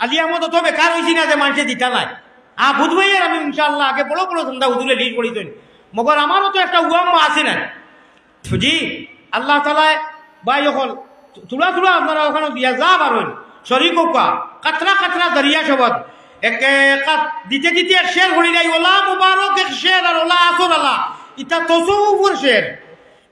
আলী আহমদ তো বেকার হয়েছি না যে মানুষে দিতা নাই বুঝবাই আর আমি ইনশাআল্লাহ আগে বড় বড় সন্ধ্যা হুজুরে লিড করি তো মগর আমারও তো একটা উয়াম্মা আছে না জি আল্লাহ তালায় বাই যখন তুলা তুলা আপনারা ওখানে দিয়া যা পারেন শরীর কোকা কাতরা কাতরা দরিয়া শবদ একে কাত দিতে দিতে শের হরি নাই ওলা মুবারক এক শের আর ওলা আসর আলা ইটা তসৌফুর শের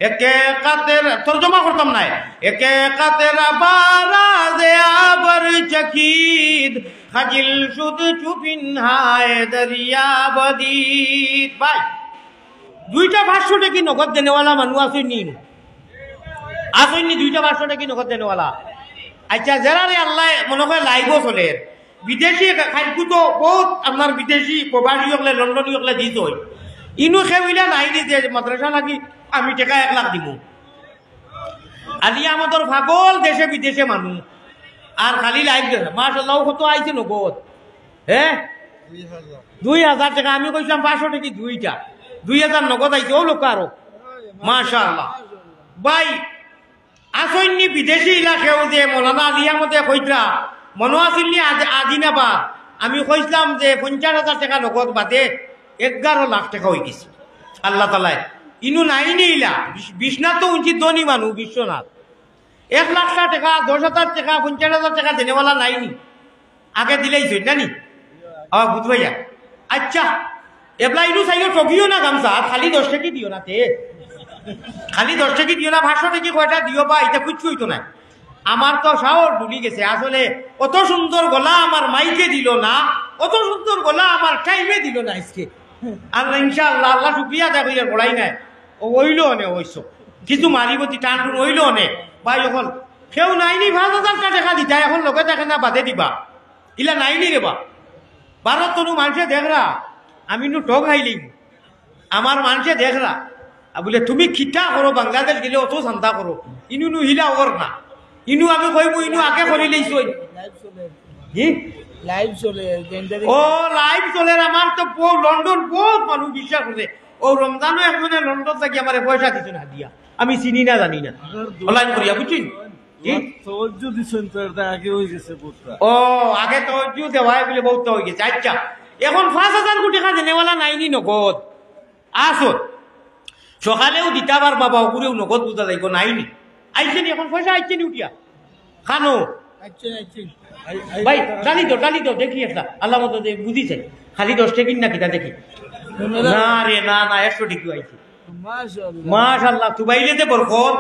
একে কাতের তর্জমা করতাম নাই একে কাতের বারাজে আবার চকিদ খাজিল শুদ চুপিন হায় দরিয়া বদিত ভাই দুইটা 500 টাকা নগদ দেনেওয়ালা মানুষ আসেনি আসেননি দুইটা 500 টাকা নগদ দেনেওয়ালা আচ্ছা যারা রে আল্লাহ মনে হয় লাইভও চলে বিদেশি খাদ্য তো বহুত আপনার বিদেশি প্রবাসী হলে লন্ডনী হলে দিত ইনু খেউইলা নাই দি যে মাদ্রাসা লাগি আমি টাকা 1 লাখ দিব আলি আমাদের পাগল দেশে বিদেশে মানুষ আর খালি লাইভ দেখে মাশাআল্লাহ কত আইছে নগদ হ্যাঁ 2000 টাকা আমি কইলাম 500 টাকা দুইটা 2000 নগদ আইছে ও লোক আরো মাশাআল্লাহ ভাই আসইনি বিদেশি এলাকাও যে মৌলানা আলিয়া মতে কইতরা মনে আসিলনি আজিনাবাদ আমি কইছিলাম যে 50,000 টাকা নগদ বাদে 11 লাখ টাকা হয়ে গেছে আল্লাহ তালায় ইনু নাই নিলা বিশ্বনাথ তো উচিত ধনী মানুষ বিশ্বনাথ 1 লাখ টাকা 10,000 টাকা 50,000 টাকা দেনেওয়ালা নাইনি আগে দিলেই জানি বুঝবাইয়া আচ্ছা এবলা ইনু চাইলে ঠকিও না গামছা খালি 10 টাকা দিও না তে খালি 10 টাকা দিও না 500 টাকা কয়টা দিও বা এটা কিচ্ছু হইতো না আমার তো সাহস ডুলি গেছে আসলে অত সুন্দর গলা আমার মাইকে দিল না অত সুন্দর গলা আমার টাইমে দিল না আজকে আল্লাহ ইনশাআল্লাহ আল্লাহ শুকরিয়া দেয় কইয়ার বড়াই নাই ও হইল অনে হইছ কিছু মারিবতি টান টুন হইল অনে ভাই এখন কেউ নাইনি 5,000 টাকা দিতা এখন লোকে দেখে না বাদে দিবা ইলা নাইনি রে বা ভারত তনু মানুষে দেখরা আমি নু ঠগ খাইলিম আমার মানুষে দেখরা বলে তুমি খিটা করো বাংলাদেশ গেলে অত চিন্তা করো ইনু নু হিলা ওর না ইনু আমি কইব ইনু আগে করি লইছ লাইভ চলে ও লাইভ চলে আমার তো লন্ডন বহুত মানুষ বিশ্বাস করে ও রমজানও একজনে লন্ডন থেকে আমার পয়সা দিত না দিয়া আমি চিনি না জানি না অনলাইন করিয়া বুঝছেন ও আগে তো দেওয়াই বলে বহুত হয়ে গেছে আচ্ছা এখন 5,000 কোটি টাকা দেনেওয়ালা নাইনি নগদ আসো সকালেও দিতা পার বাবা ওগুরেও নগদ বুঝা যাইব নাইনি আইছে নি এখন পয়সা আইছে নি উঠিয়া খানো ভাই ডালি তো দেখি একটা আল্লাহ মতো বুঝিছে খালি 10 টাকা না কিটা দেখি না রে না 100 টাকা আইছে মাশাআল্লাহ তুবাইলে দে বরকত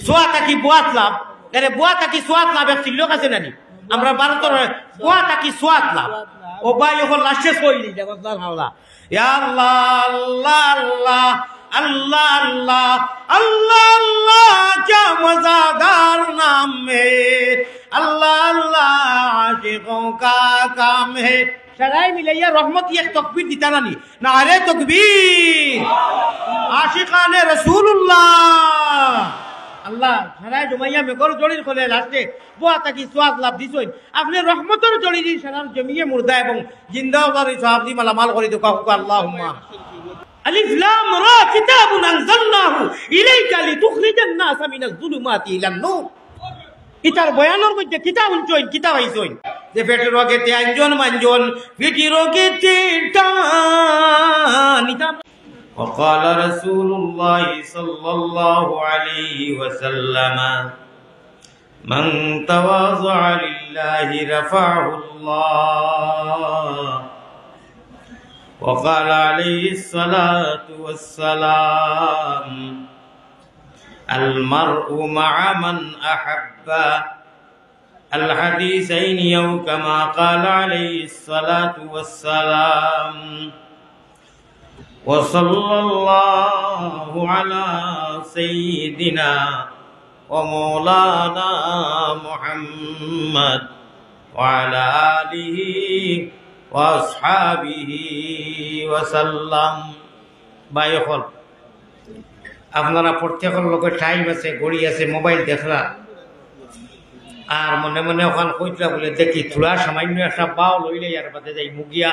সোয়া তাকি বুয়াত লাভ আরে বুয়া তাকি সোয়াত লাভ এক লোক আছে নানি আমরা ভারতের বুয়া তাকি সোয়াত লাভ ও ভাই এখন লাস্টে কইলি জগৎদার হাওলা ইয়া আল্লাহ আল্লাহ আল্লাহ আল্লাহ আল্লাহ আল্লাহ क्या मज़ेदार नाम है अल्लाह अल्लाह आशिकों का काम है सराय मिलैया रहमत एक तकबीर दिता नानी नारे तकबीर आशिकाने रसूलुल्लाह अल्लाह सराय जमाइया में कर जोड़ी खोले लास्टे बुआ ताकि स्वाद लाभ दिसोइन अपने रहमतर जोड़ी दी सरार जमिए मुर्दा एवं जिंदा वाली साहब दी मालामाल करी दो का अल्लाहुम्मा अलिफ लाम रा किताबुन अनज़लनाहु इलाइका लितुखरिजान नासा मिनाज जुलुमाति इलान नूर इतार बयानर मध्य किताब उनचोइन किताब आइसोइन जे पेटेर रोगे ते आंजन मांजन पिटी रोगे ते टानिता وقال رسول الله صلى الله عليه وسلم من تواضع لله رفعه الله وقال عليه الصلاة والسلام المرء مع من أحب الحديثين أو كما قال عليه الصلاة والسلام وصلى الله على سيدنا ومولانا محمد وعلى آله وأصحابه وسلم بايخل আপনারা প্রত্যেকের লোকের টাইম আছে ঘড়ি আছে মোবাইল দেখরা আর মনে মনে ওখান কইতরা বলে দেখি থোড়া সামান্য একটা বাও লইলে আর বাদে যাই মুগিয়া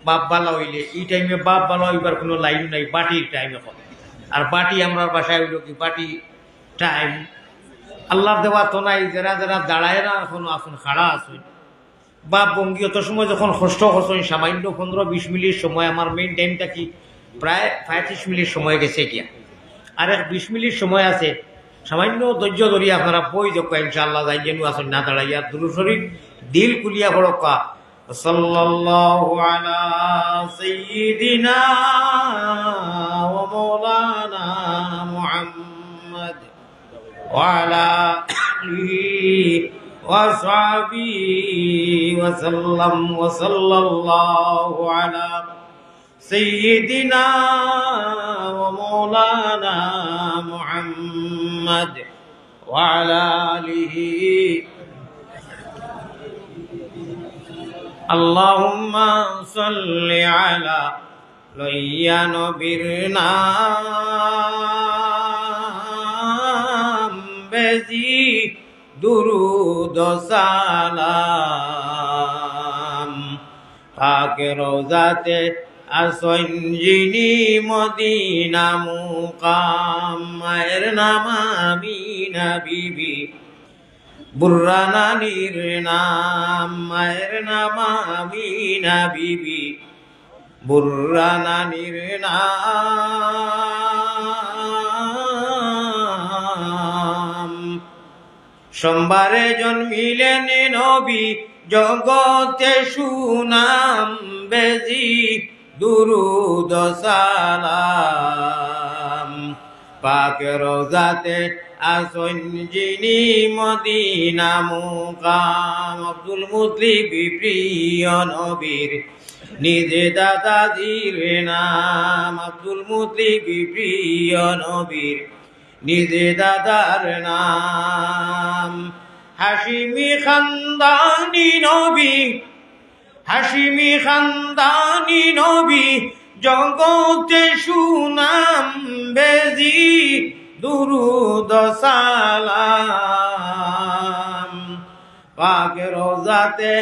বাপ বালা হইলে এই টাইমে বাপ বালা হইবার কোনো লাইন নাই বাটির টাইম এখন আর বাটি আমরা বাসায় হইল কি বাটি টাইম আল্লাহর দেওয়া তো নাই যারা যারা দাঁড়ায় না এখনো আসুন খাড়া আসুন বা বঙ্গীয়ত সময় যখন কষ্ট করছেন সামান্য 15-20 মিনিট সময়, আমার মেইন টাইমটা কি প্রায় 35 মিনিট সময় গেছে গিয়া, আর 20 মিনিট সময় আছে। সামান্য ধৈর্য ধরিয়া আপনারা বই দেখো ইনশাআল্লাহ, যাই যেন আসেন না দাঁড়াইয়া দুরূদ শরীফ দিল কুলিয়া পড়কা। সাল্লাল্লাহু আলা সাইয়্যিদিনা ওয়া মাওলানা মুহাম্মদ ওয়া আলা আলিহি ওয়া সাহবিহি ওয়া সাল্লাম ওয়া সাল্লাল্লাহু আলা سيدنا ومولانا محمد وعلى آله اللهم صل على ليا نبينا بزي درود و سلام پاک روزات আসন যিনি মদিনা মুকাম, মায়ের নাম আমিনা বিবি, বুর্রা নানির নাম, মায়ের নাম আমিনা বিবি, বুর্রা নানির নাম। সোমবারে জন্মিলেন নবী, জগতে সুনাম বেজি দুরুদ ও সালাম। পাক রোজাতে আসন যিনি মদিনা মুকাম, আব্দুল মুত্তালিব প্রিয় নবীর নিজে দাদাজির নাম, আব্দুল মুত্তালিব প্রিয় নবীর নিজে দাদার নাম। হাশিমি খানদানি নবী, হাশিমি খানদানি নবী, জগতে সুনাম বেজি দুরুদ ও সালাম। পাক রোজাতে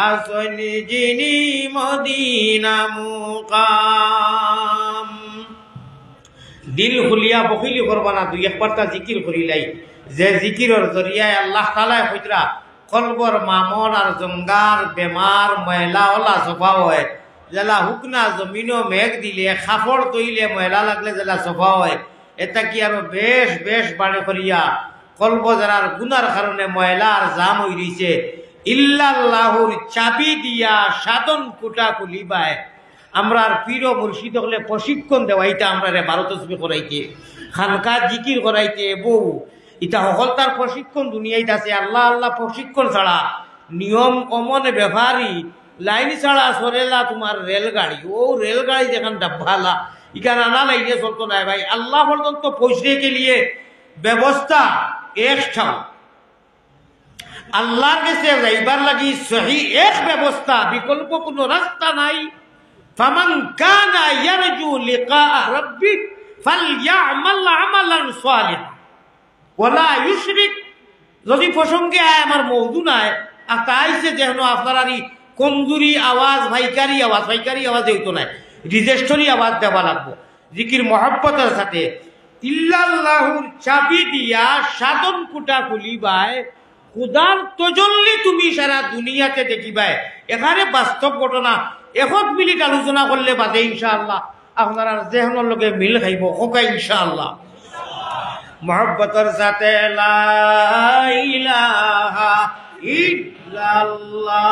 আসন যিনি মদিনা মুকাম। দিল খুলিয়া বকিলি করবা না, দুই একবারটা জিকির করিলাই, যে জিকিরের জরিয়ায় আল্লাহ তাআলা কইরা কলবর মামর আর জঙ্গার বেমার ময়লা ওলা সফা হয়, জেলা হুকনা জমিনও মেঘ দিলে খাফড় তৈলে ময়লা লাগলে জেলা সফা হয়। এটা কি আরো বেশ বেশ বাড়ে করিয়া কলব যারার গুনার কারণে ময়লা আর জাম হয়ে রয়েছে, ইল্লাল্লাহুর চাবি দিয়া সাধন কুটা খুলিবায়। আমরা আর পীর ও মুর্শিদ হলে প্রশিক্ষণ দেওয়াইতে, আমরা রে 12 তসবিহ করাইতে, খানকা জিকির করাইতে, বউ ইটা সকল তার প্রশিক্ষণ দুনিয়াইতে আছে। আল্লাহ আল্লাহ প্রশিক্ষণ ছাড়া নিয়ম অমনে ব্যবহারী লাইন ছাড়া সরেলা তোমার রেলগাড়ি, ও রেলগাড়ি যেখান ডাব্বালা ইখান আনা লাইনে চলতো না ভাই। আল্লাহ পর্যন্ত পৌঁছতে গেলিয়ে ব্যবস্থা একটাও, আল্লাহর কাছে যাইবার লাগি সহি এক ব্যবস্থা, বিকল্প কোনো রাস্তা নাই। ফামান কানা ইয়ারজু লিকা রাব্বিহ ফালইয়ামাল আমালান সালিহা ওয়ালা ইউশরিক। যদি প্রসঙ্গে আয় আমার মওদু নাই আর তাইছে যেন আপনার কমজুরি আওয়াজ, ভাইকারি আওয়াজ হইতো না, রিজেস্টরি আওয়াজ দেওয়া লাগবো জিকির মহব্বতের সাথে। ইল্লাল্লাহুর চাবি দিয়া সাধন কুটা খুলিবায়, খুদার তজল্লি তুমি সারা দুনিয়াতে দেখিবাই। এখানে বাস্তব ঘটনা 1 মিনিট আলোচনা করলে বাদে ইনশাআল্লাহ আপনারা যেহনের লগে মিল খাইব হোকা ইনশাআল্লাহ। মহব্বতের সাথে লা ইলাহা ইল্লাল্লাহ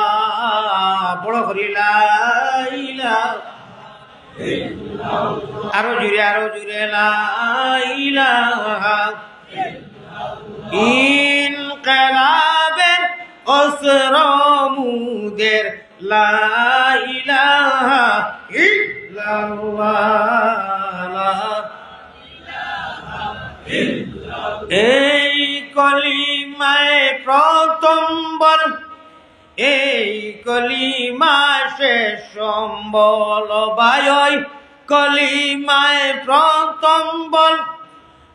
বড় করি লা ইলাহা ইল্লাল্লাহ, আরো জুড়ে লা ইলাহা ইনকিলাবের অসরমুদের লা ইলাহা ইল্লাল্লাহ। এই কলিমায় প্রথম বল, এই কলিমা শেষ সম্বল ভাই, ওই কলিমায় প্রথম বল,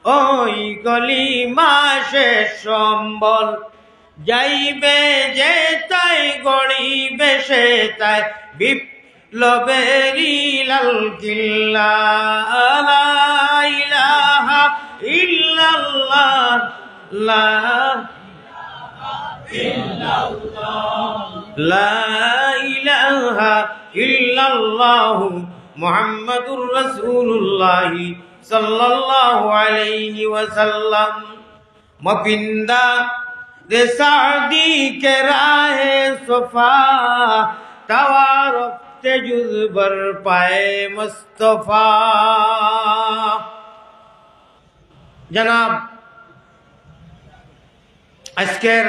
ওই কলিমা শেষ সম্বল। যাইবে যে তাই গড়িবে সে তাই বিপ্লবেরি লাল কিল্লা। লা ইলাহা ইল্লাল্লাহ, লা ইলাহা ইল্লাল্লাহ। লা ইলাহা ইল্লাল্লাহু মুহাম্মাদুর রাসূলুল্লাহ সাল্লাল্লাহু আলাইহি ওয়াসাল্লাম। মপিন্দা দে সাদি কে রাহে সফা তাওয়ারফতে জুজবর পায়ে মুস্তাফা। জনাব, আজকের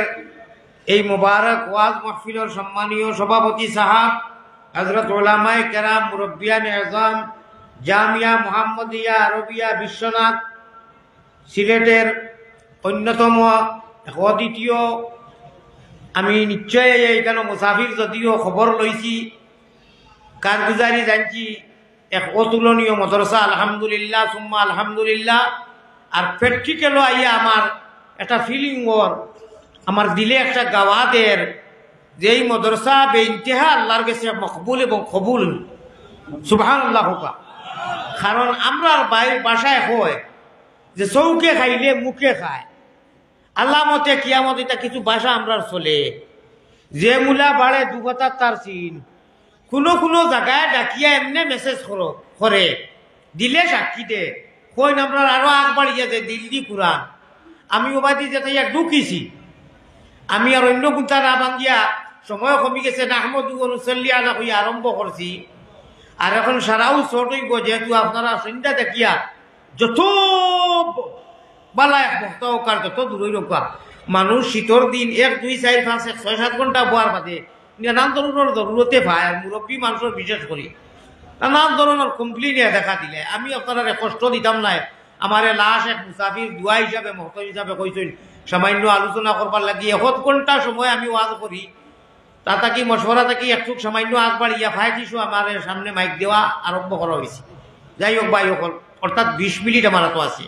এই মুবারক ওয়াজ মাহফিলের সম্মানীয় সভাপতি সাহাব, হযরত উলামায়ে কেরাম, মুরব্বিয়ান আযম, জামিয়া মুহাম্মদিয়া আরবিয়া বিশ্বনাথ সিলেটের অন্যতম অদ্বিতীয়, আমি নিশ্চয় এইখানে মুসাফির যদিও খবর লইছি, কারগুজারি জানছি, এক অতুলনীয় মদরসা, আলহামদুলিল্লাহ সুম্মা আলহামদুলিল্লাহ। আর প্র্যাকটিক্যালও আইয়া আমার একটা ফিলিং ওর আমার দিলে একটা গাওয়াদের যে এই মদরসা বেইন্তেহা আল্লাহর কাছে মকবুল এবং কবুল, সুবহানাল্লাহ হোকা। কারণ আমরা বাসায় হয় যে চৌকে খাইলে মুখে খায়, আল্লাহ মতে কিয়ামত এটা কিছু বাসা আমরা চলে, যে মূলা বাড়ে দুগতার তার চিন, কোনো কোনো জায়গায় ডাকিয়া এমনি মেসেজ করে দিলে সাক্ষী দে কইন আমরা আরো আগ বাড়িয়ে যে দিল্লি কুরআন। আমি ওবাদি যেতে ঢুকিছি, আমি আর অন্য গুন্তা না ভাঙ্গিয়া সময় কমি গেছে না আহমদু অনুসল্লি আলা হইয়া আরম্ভ করছি। আর এখন সারাও শর্ট হইব, যেহেতু আপনারা সন্ধ্যা দেখিয়া যত বালা এক বক্তাকার যত দূরই রোকা মানুষ শীতর দিন 1, 2, 4, 5, 6, 7 ঘন্টা বোয়ার বাদে নানান ধরনের জরুরতে পায়। আর মুরব্বী মানুষের বিশেষ করি নানান ধরনের কমপ্লেন দেখা দিলে আমি আপনারা কষ্ট দিতাম নাই। আমার লাশ এক মুসাফির দুয়া হিসাবে মহতম হিসাবে কইছেন সামান্য আলোচনা করবার লাগি 1 ঘন্টা সময় আমি ওয়াজ করি, তা থাকি মশওয়ারা থাকি একটু সামান্য আগ বাড়িয়া ফাই দিছো আমার সামনে মাইক দেওয়া আরম্ভ করা হয়েছে। যাই হোক ভাই সকল, অর্থাৎ 20 মিনিট আমার তো আছে।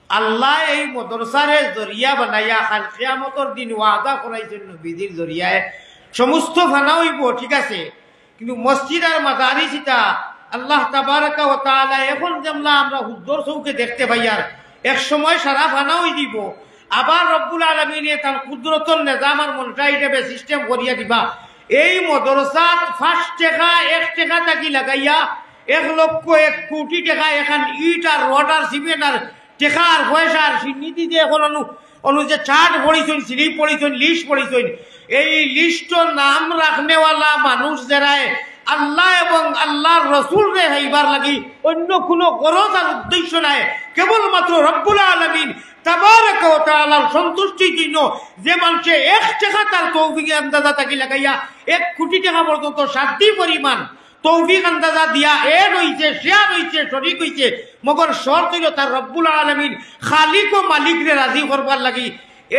আল্লাহ এই মদরসারে জরিয়া বানাইয়া কাল কিয়ামতের দিন ওয়াদা করাইছেন নবীজির জরিয়ায় সমস্ত ফানা হইব, ঠিক আছে, কিন্তু মসজিদ আর মাদারিস ইতা আল্লাহ তাবারাকা ওয়া তাআলা এখন যেমলা আমরা হুদ্দর চৌকে দেখতে পাই, আর এক সময় সারা ফানা হই দিব। আবার রব্বুল আলামিনে তার কুদরতর নিজাম আর মনটা হিসেবে সিস্টেম করিয়া দিবা। এই মদরসাত 5 টাকা 1 টাকা থাকি লাগাইয়া 1 লক্ষ 1 কোটি টাকা এখান ইট আর রড আর সিমেন্ট আর টেকা আর পয়সা আর নীতি দিয়ে এখন অনু যে চার্ট পড়িছেন, স্লিপ পড়িছেন, লিস্ট পড়িছেন, এই লিস্টর নাম রাখনেওয়ালা মানুষ যারা আল্লাহ এবং আল্লাহর রসুল রে হইবার লাগি অন্য কোনো গরজ আর উদ্দেশ্য নাই, কেবলমাত্র রব্বুল আলামিন তাবারাকা ওয়া তাআলার সন্তুষ্টির জন্য যে মানুষে 1 টাকা তার তৌফিকে আন্দাজা থাকি লাগাইয়া 1 কোটি টাকা পর্যন্ত সাধ্য পরিমাণ তৌফিক আন্দাজা দিয়া রইছে, শেয়ার হইছে, শরীক হইছে, মগর শর্ত হইল তার রব্বুল আলামিন খালিক ও মালিকরে রাজি করবার লাগি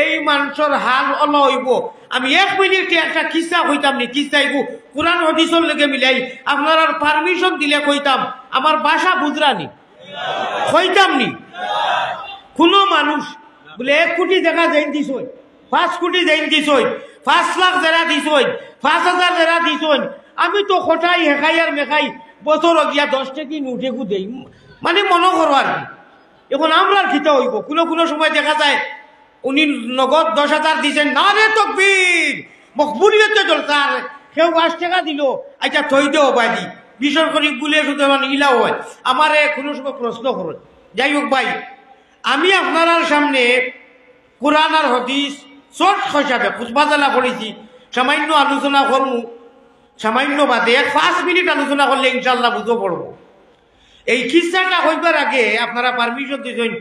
এই মানুষের হাল অল হইব। আমি 1 মিনিটে একটা কিসা কইতাম নি, কিসা হইব কোরআন হাদিসের লগে মিলাই আপনারা পারমিশন দিলে কইতাম, আমার ভাষা বুঝরানি কইতাম নি। কোন মানুষ বলে 1 কোটি টাকা দেন দিছই, 5 কোটি দেন দিছই, 5 লাখ যারা দিছই, 5000 যারা দিছই, আমি তো কোথায় হেখাই আর মেখাই বছর গিয়া 10 টাকি নোটেকু দেই, মানে মনে করো আর কি। এখন আমরা খিতা হইব, কোনো সময় দেখা যায় উনি নগদ 10,000 দিচ্ছেন, না রে তকবীর মকবুলিয়তে চলতার, কেউ 5 টাকা দিল, আচ্ছা থই দেও বাইদি বেসরকারি গুলে শুধু মানে ইলা হয়। আমারে কোনো সময় প্রশ্ন করো। যাই হোক ভাই, আমি আপনার সামনে কোরআন আর হাদিস শর্ট হিসাবে খুতবাজালা করেছি, সামান্য আলোচনা করবো, সামান্য বাদে 5 মিনিট আলোচনা করলে ইনশাল্লাহ বুঝো পড়বো। এই খিসাটা হইবার আগে আপনারা পারমিশন দিয়েছেন,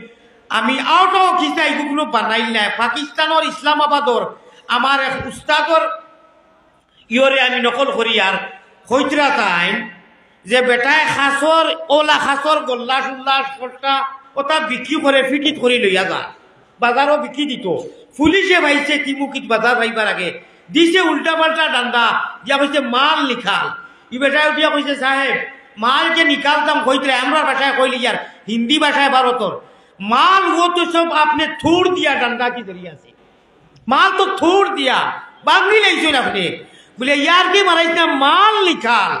আমি আউট অফ খিসা এইগুলো বানাই নাই। পাকিস্তানের ইসলামাবাদর আমার এক উস্তাদর ইয়রে আমি নকল করি আর হইতরা তাইন যে বেটায় খাসর ওলা খাসর গোল্লাস উল্লাস কটা ওটা বিক্রি করে ফিটিত করে লইয়া যা, বাজারও বিক্রি দিত। পুলিশে ভাইছে কিমুকিত বাজার ভাইবার আগে দিছে উল্টা পাল্টা ডান্ডা দিয়া কইছে মাল নিকাল। ই বেটায় উঠিয়া কইছে সাহেব মাল যে নিকালতাম কইতরে আমরা ভাষায় কইলি আর হিন্দি ভাষায় ভারতর মাল ও তো সব আপনি থোড় দিয়া ডান্ডা কি ধরিয়ে আছে, মাল তো থোড় দিয়া বাংলি লাইছেন আপনি, বলে ইয়ার কি মারাইছে মাল নিকাল।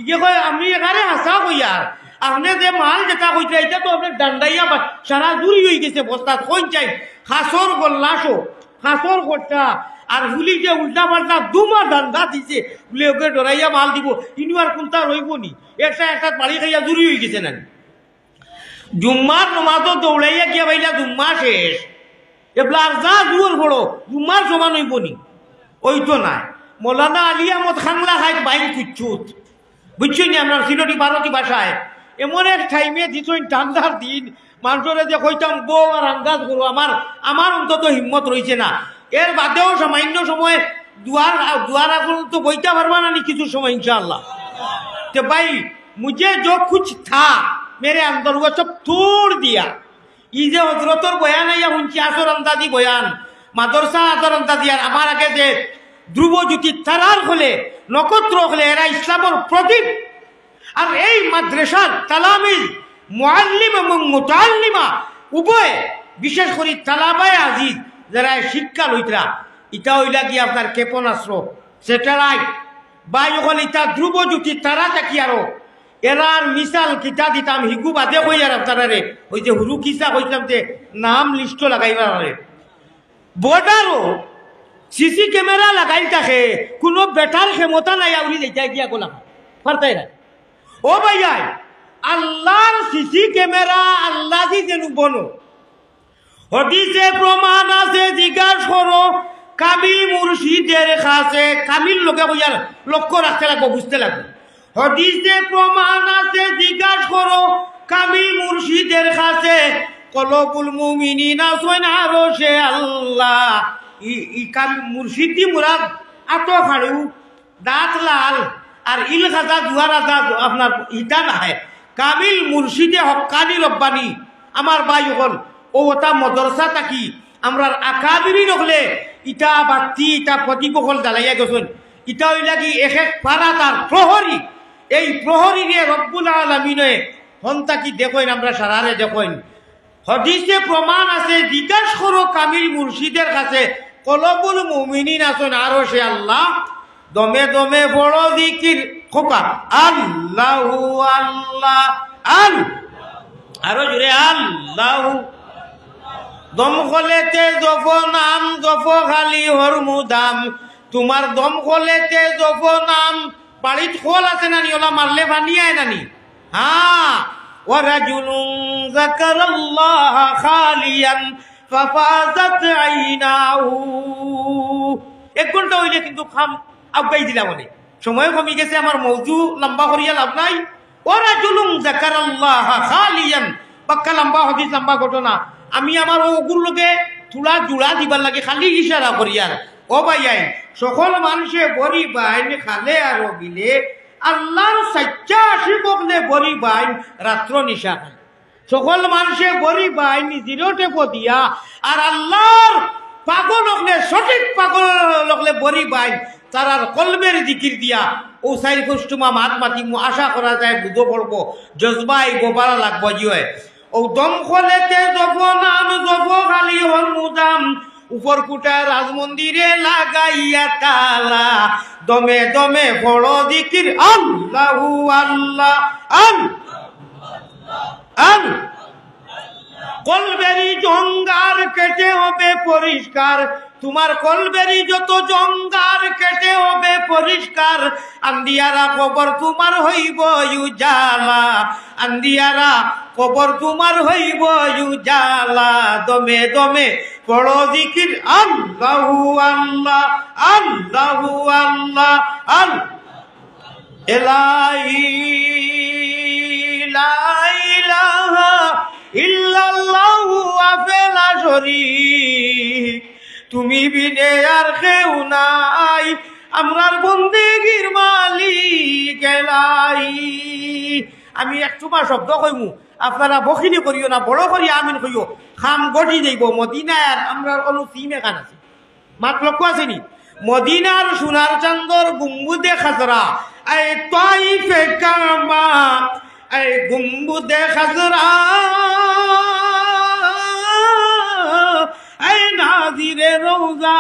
ইয়ে কয় আমি এখানে হাসা কই আর আপনি যে মাল যেটা কইতে এটা তো আপনি ডান্ডাইয়া সারা জুড়ি হয়ে গেছে বস্তা কোন চাই খাসর গোল্লাসো হাসর খরচা আর হুলি যে উল্টা পাল্টা দুমার ধান্দা দিছে বলে ওকে ডরাইয়া মাল দিব ইনু আর কোনটা রইব নি একটা একটা পাড়ি খাইয়া জুড়ি হয়ে গেছে না জুম্মার নমাজও দৌড়াইয়া গিয়া ভাইলা জুম্মা শেষ এবার যা জুয়ার বড় জুম্মার সমান হইব নি ওই তো নাই মৌলানা আলী আহমদ খানলা খাই বাইন কুচ্ছুত বুঝছি নি আপনার সিলটি ভারতী ভাষায় এমন এক টাইমে দিছই ঠান্ডার দিন মানুষরে যে কইতাম বউ আর আন্দাজ করো আমার অন্তত হিম্মত রয়েছে না এর বাদেও সামান্য সময় দুয়ার এখন তো বইতে পারবা না নি কিছু সময় ইনশাআল্লাহ তো ভাই মুঝে जो कुछ था मेरे अंदर वो सब तोड़ दिया ই যে হজরতর বয়ান আইয়া শুনছি আসর আন্দাজি বয়ান মাদ্রাসা আসর আন্দাজি আর আমার আগে যে ধ্রুবজ্যোতি তারার হলে নক্ষত্র হলে এরা ইসলামের প্রদীপ আর এই মাদ্রাসার তালামিজ মুআল্লিম এবং মুতাআল্লিমা উভয় বিশেষ করে তালাবায়ে আজিজ যারা শিক্ষা লইতরা ইটা হইলা কি আপনার ক্ষেপণাস্ত্র স্যাটেলাইট বা যখন ইটা ধ্রুবজ্যোতি তারা থাকি আরো এরার মিসাল কিতা দিতাম হিগু বাদে কই আর আপনারে ওই যে হুরু কিসা কইতাম যে নাম লিস্ট লাগাইবার বর্ডারও সিসি ক্যামেরা লাগাই থাকে কোনো বেটার ক্ষমতা নাই আউলি যাই গিয়া গোলাম পারতাই না ও ভাইয়াই আল্লাহর সিসি ক্যামেরা আল্লাহ দি যেন বনো হদিসে প্রমাণ আছে জিজ্ঞাসা করো কামিল মুর্শিদের কাছে কামিল লোকে কইয়ার লক্ষ্য রাখতে লাগবো বুঝতে লাগবে হদিসে প্রমাণ আছে জিজ্ঞাসা করো কামিল মুর্শিদের কাছে কলবুল মুমিনিনা সয়না রশে আল্লাহ ই কামিল মুর্শিদি মুরাদ আতো খাড়ু দাঁত লাল আর ইল খাজা দুয়ার আদা আপনার ইটা নাহে কামিল মুর্শিদে হক্কানি রব্বানি আমার ভাই হল ও ওটা মদরসা থাকি আমরা আকাবিরি নকলে ইটা বাতি ইটা প্রতিপকল জ্বালাইয়া গেছেন ইটা হইলা কি এক এক পারা তার প্রহরী এই প্রহরী নিয়ে রব্বুল আলামিনে হন্তা কি দেখেন আমরা সারারে দেখেন হদিসে প্রমাণ আছে জিজ্ঞাসা করো কামিল মুর্শিদের কাছে কলবুল মুমিনিন আছেন আরো সে আল্লাহ দমে দমে বড় জিকির খোকা আল্লাহু আল্লাহ আল আরো জুড়ে আল্লাহু দম খলেতে জফ নাম জফ খালি হরমুদাম তোমার দম খলেতে জফ নাম বাড়িত খোল আছে নানি ওলা মারলে বানিয়ায় নানি হ্যাঁ ওয়ারাজুলুন যাকারাল্লাহ খালিয়ান ফাফাজাত আইনাহু এক ঘন্টা হইলে কিন্তু খাম আগাই দিলা বলে সময় কমে গেছে আমার মৌজু লম্বা করিয়া লাভ নাই ওয়ারাজুলুন যাকারাল্লাহ খালিয়ান পাক্কা লম্বা হদিস লম্বা ঘটনা আমি আমার ওগুর লোকে তুলা জোড়া দিবার লাগে খালি ইশারা করিয়ার ও ভাইয়াই সকল মানুষে বড়ি বাইন খালে আর গিলে আল্লাহর সচ্চা আশিক হলে বড়ি বাইন রাত্র নিশা খায় সকল মানুষে বড়ি বাইন জিরোটে দিয়া আর আল্লাহর পাগল হলে সঠিক পাগল হলে বড়ি বাইন তারার কলবের জিকির দিয়া ও সাইর কুষ্টুমা মাত মাতি আশা করা যায় বুঝো পড়বো জজবাই গোবারা লাগবো জিয়ে ও দম খলেতে জফ নাম জফ খালি হল মুদাম উপর কুটা রাজমন্দিরে লাগাইয়া তালা দমে দমে বড় জিকির আল্লাহু আল্লাহ আল কলবেরি জঙ্গার কেটে হবে পরিষ্কার তোমার কলবেরি যত জঙ্গার কেটে হবে পরিষ্কার আন্দিয়ারা কবর তোমার হইব উজালা আন্দিয়ারা কবর তোমার হইব উজালা দমে দমে বড় জিকির আল্লাহু আল্লাহ আল্লাহু আল্লাহ আল ইলাহি লা ইলাহা ইল্লাল্লাহু আফলা শরীক তুমি বিনে আর কেউ নাই আমরার বন্দেগীর মালিক এলাই আমি একটুমা শব্দ কইমু আপনারা বখিনি করিও না বড় করি আমিন কইও খাম গটি যাইব মদিনার আমরার কোনো সিমে কান আছে মাত লক্ষ্য আসেনি মদিনার সোনার চান্দর গুম্বুদে খাজরা এই তাইফে কামা এই গুম্বুদে খাজরা এই নাজিরে রওজা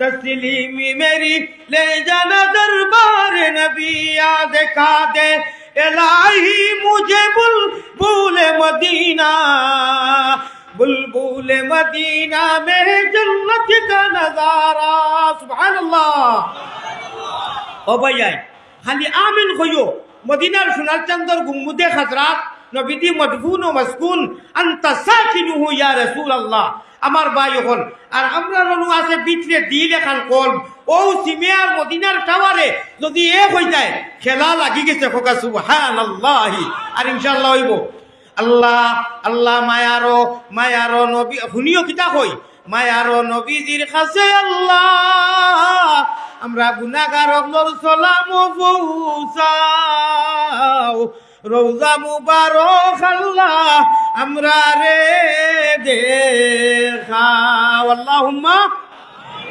तस्लीमी मेरी ले जाना दरबार नबी आ दिखा दे इलाही मुझे बुलबुल मदीना बुलबुल मदीना में जन्नत का नजारा सुभान अल्लाह ओ भैया खाली आमीन कहियो मदीनार सोनार चंदर गुम्बुदे खजरात नबीदी मदफून ও মাসকুন আনতা সাকিনুহু ইয়া রাসূলুল্লাহ আমার ভাই হল আর আমরা রনু আছে ভিতরে দিলে খান কল ও সিমিয়ার মদিনার টাওয়ারে যদি এক হই যায় খেলা লাগি গেছে খোকা সুবহানাল্লাহি আর ইনশাআল্লাহ হইব আল্লাহ আল্লাহ মায়ারো নবী শুনিও কিতা কই মায়ারো নবীজির কাছে আল্লাহ আমরা গুনাহগার হলর সালাম পৌঁছাও রওজা মুবারক আল্লাহ আমরা রে দেখাও আল্লাহুম্মা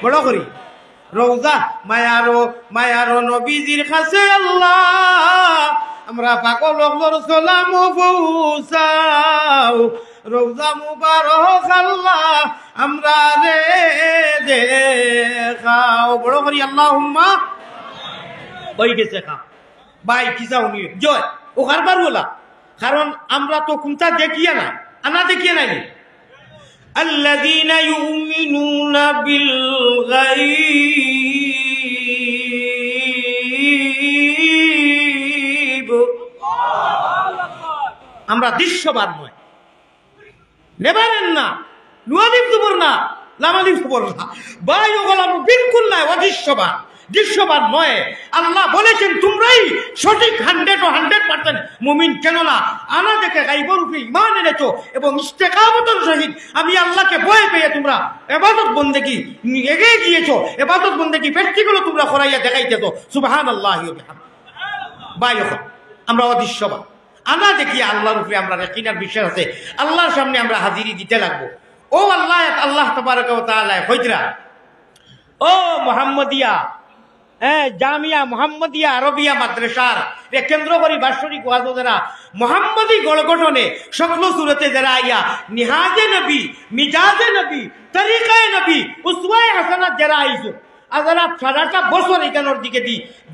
বড় করি রওজা মায়ারো নবীজির কাছে আল্লাহ আমরা পাগল হলর সালাম পৌঁছাও রওজা মুবারক আল্লাহ আমরা রে দেখাও বড় করি আল্লাহুম্মা ওই গেছে খা ভাই কিসা উনি জয় ও কারবার বলা কারণ আমরা তো কোনটা দেখিয়া না আনা দেখিয়া নাই আল্লাযীনা ইউমিনুনা বিল গায়ব আমরা দৃশ্যবান নয় নেবারেন না নুয়ালিফ দুবর না লামালিফ দুবর না ভাই ওগুলো বিলকুল নাই অদৃশ্যবান দৃশ্যবান নয় আল্লাহ বলেছেন তোমরাই সঠিক 100% মুমিন কেন না আনা দেখে গায়বের উপরে ঈমান এনেছো এবং ইস্তেকামতের সহিত আমি আল্লাহকে ভয় পেয়ে তোমরা ইবাদত বন্দেগী এগিয়ে গিয়েছো ইবাদত বন্দেগী প্র্যাকটিক্যাল তোমরা করাইয়া দেখাইতেছো সুবহানাল্লাহি ওয়া বিহামদিহি ভাই আমরা অদৃশ্যবান আনা দেখি আল্লাহর উপরে আমরা ইয়াকিনের বিশ্বাস আছে আল্লাহর সামনে আমরা হাজিরি দিতে লাগবো ও আল্লাহ তাবারক ওয়া তাআলা হযরা ও মুহাম্মদিয়া জামিয়া মুহাম্মদিয়া আরবিয়া মাদ্রাসার কেন্দ্র করি বাৎসরিক ওয়াজ যারা মুহাম্মদি গড়গঠনে সকল সুরতে যারা আইয়া নিহাজে নবী মিজাজে নবী তরিকায়ে নবী উসওয়ায়ে হাসানাত যারা আইছো আর যারা সারাটা বছর এখানোর দিকে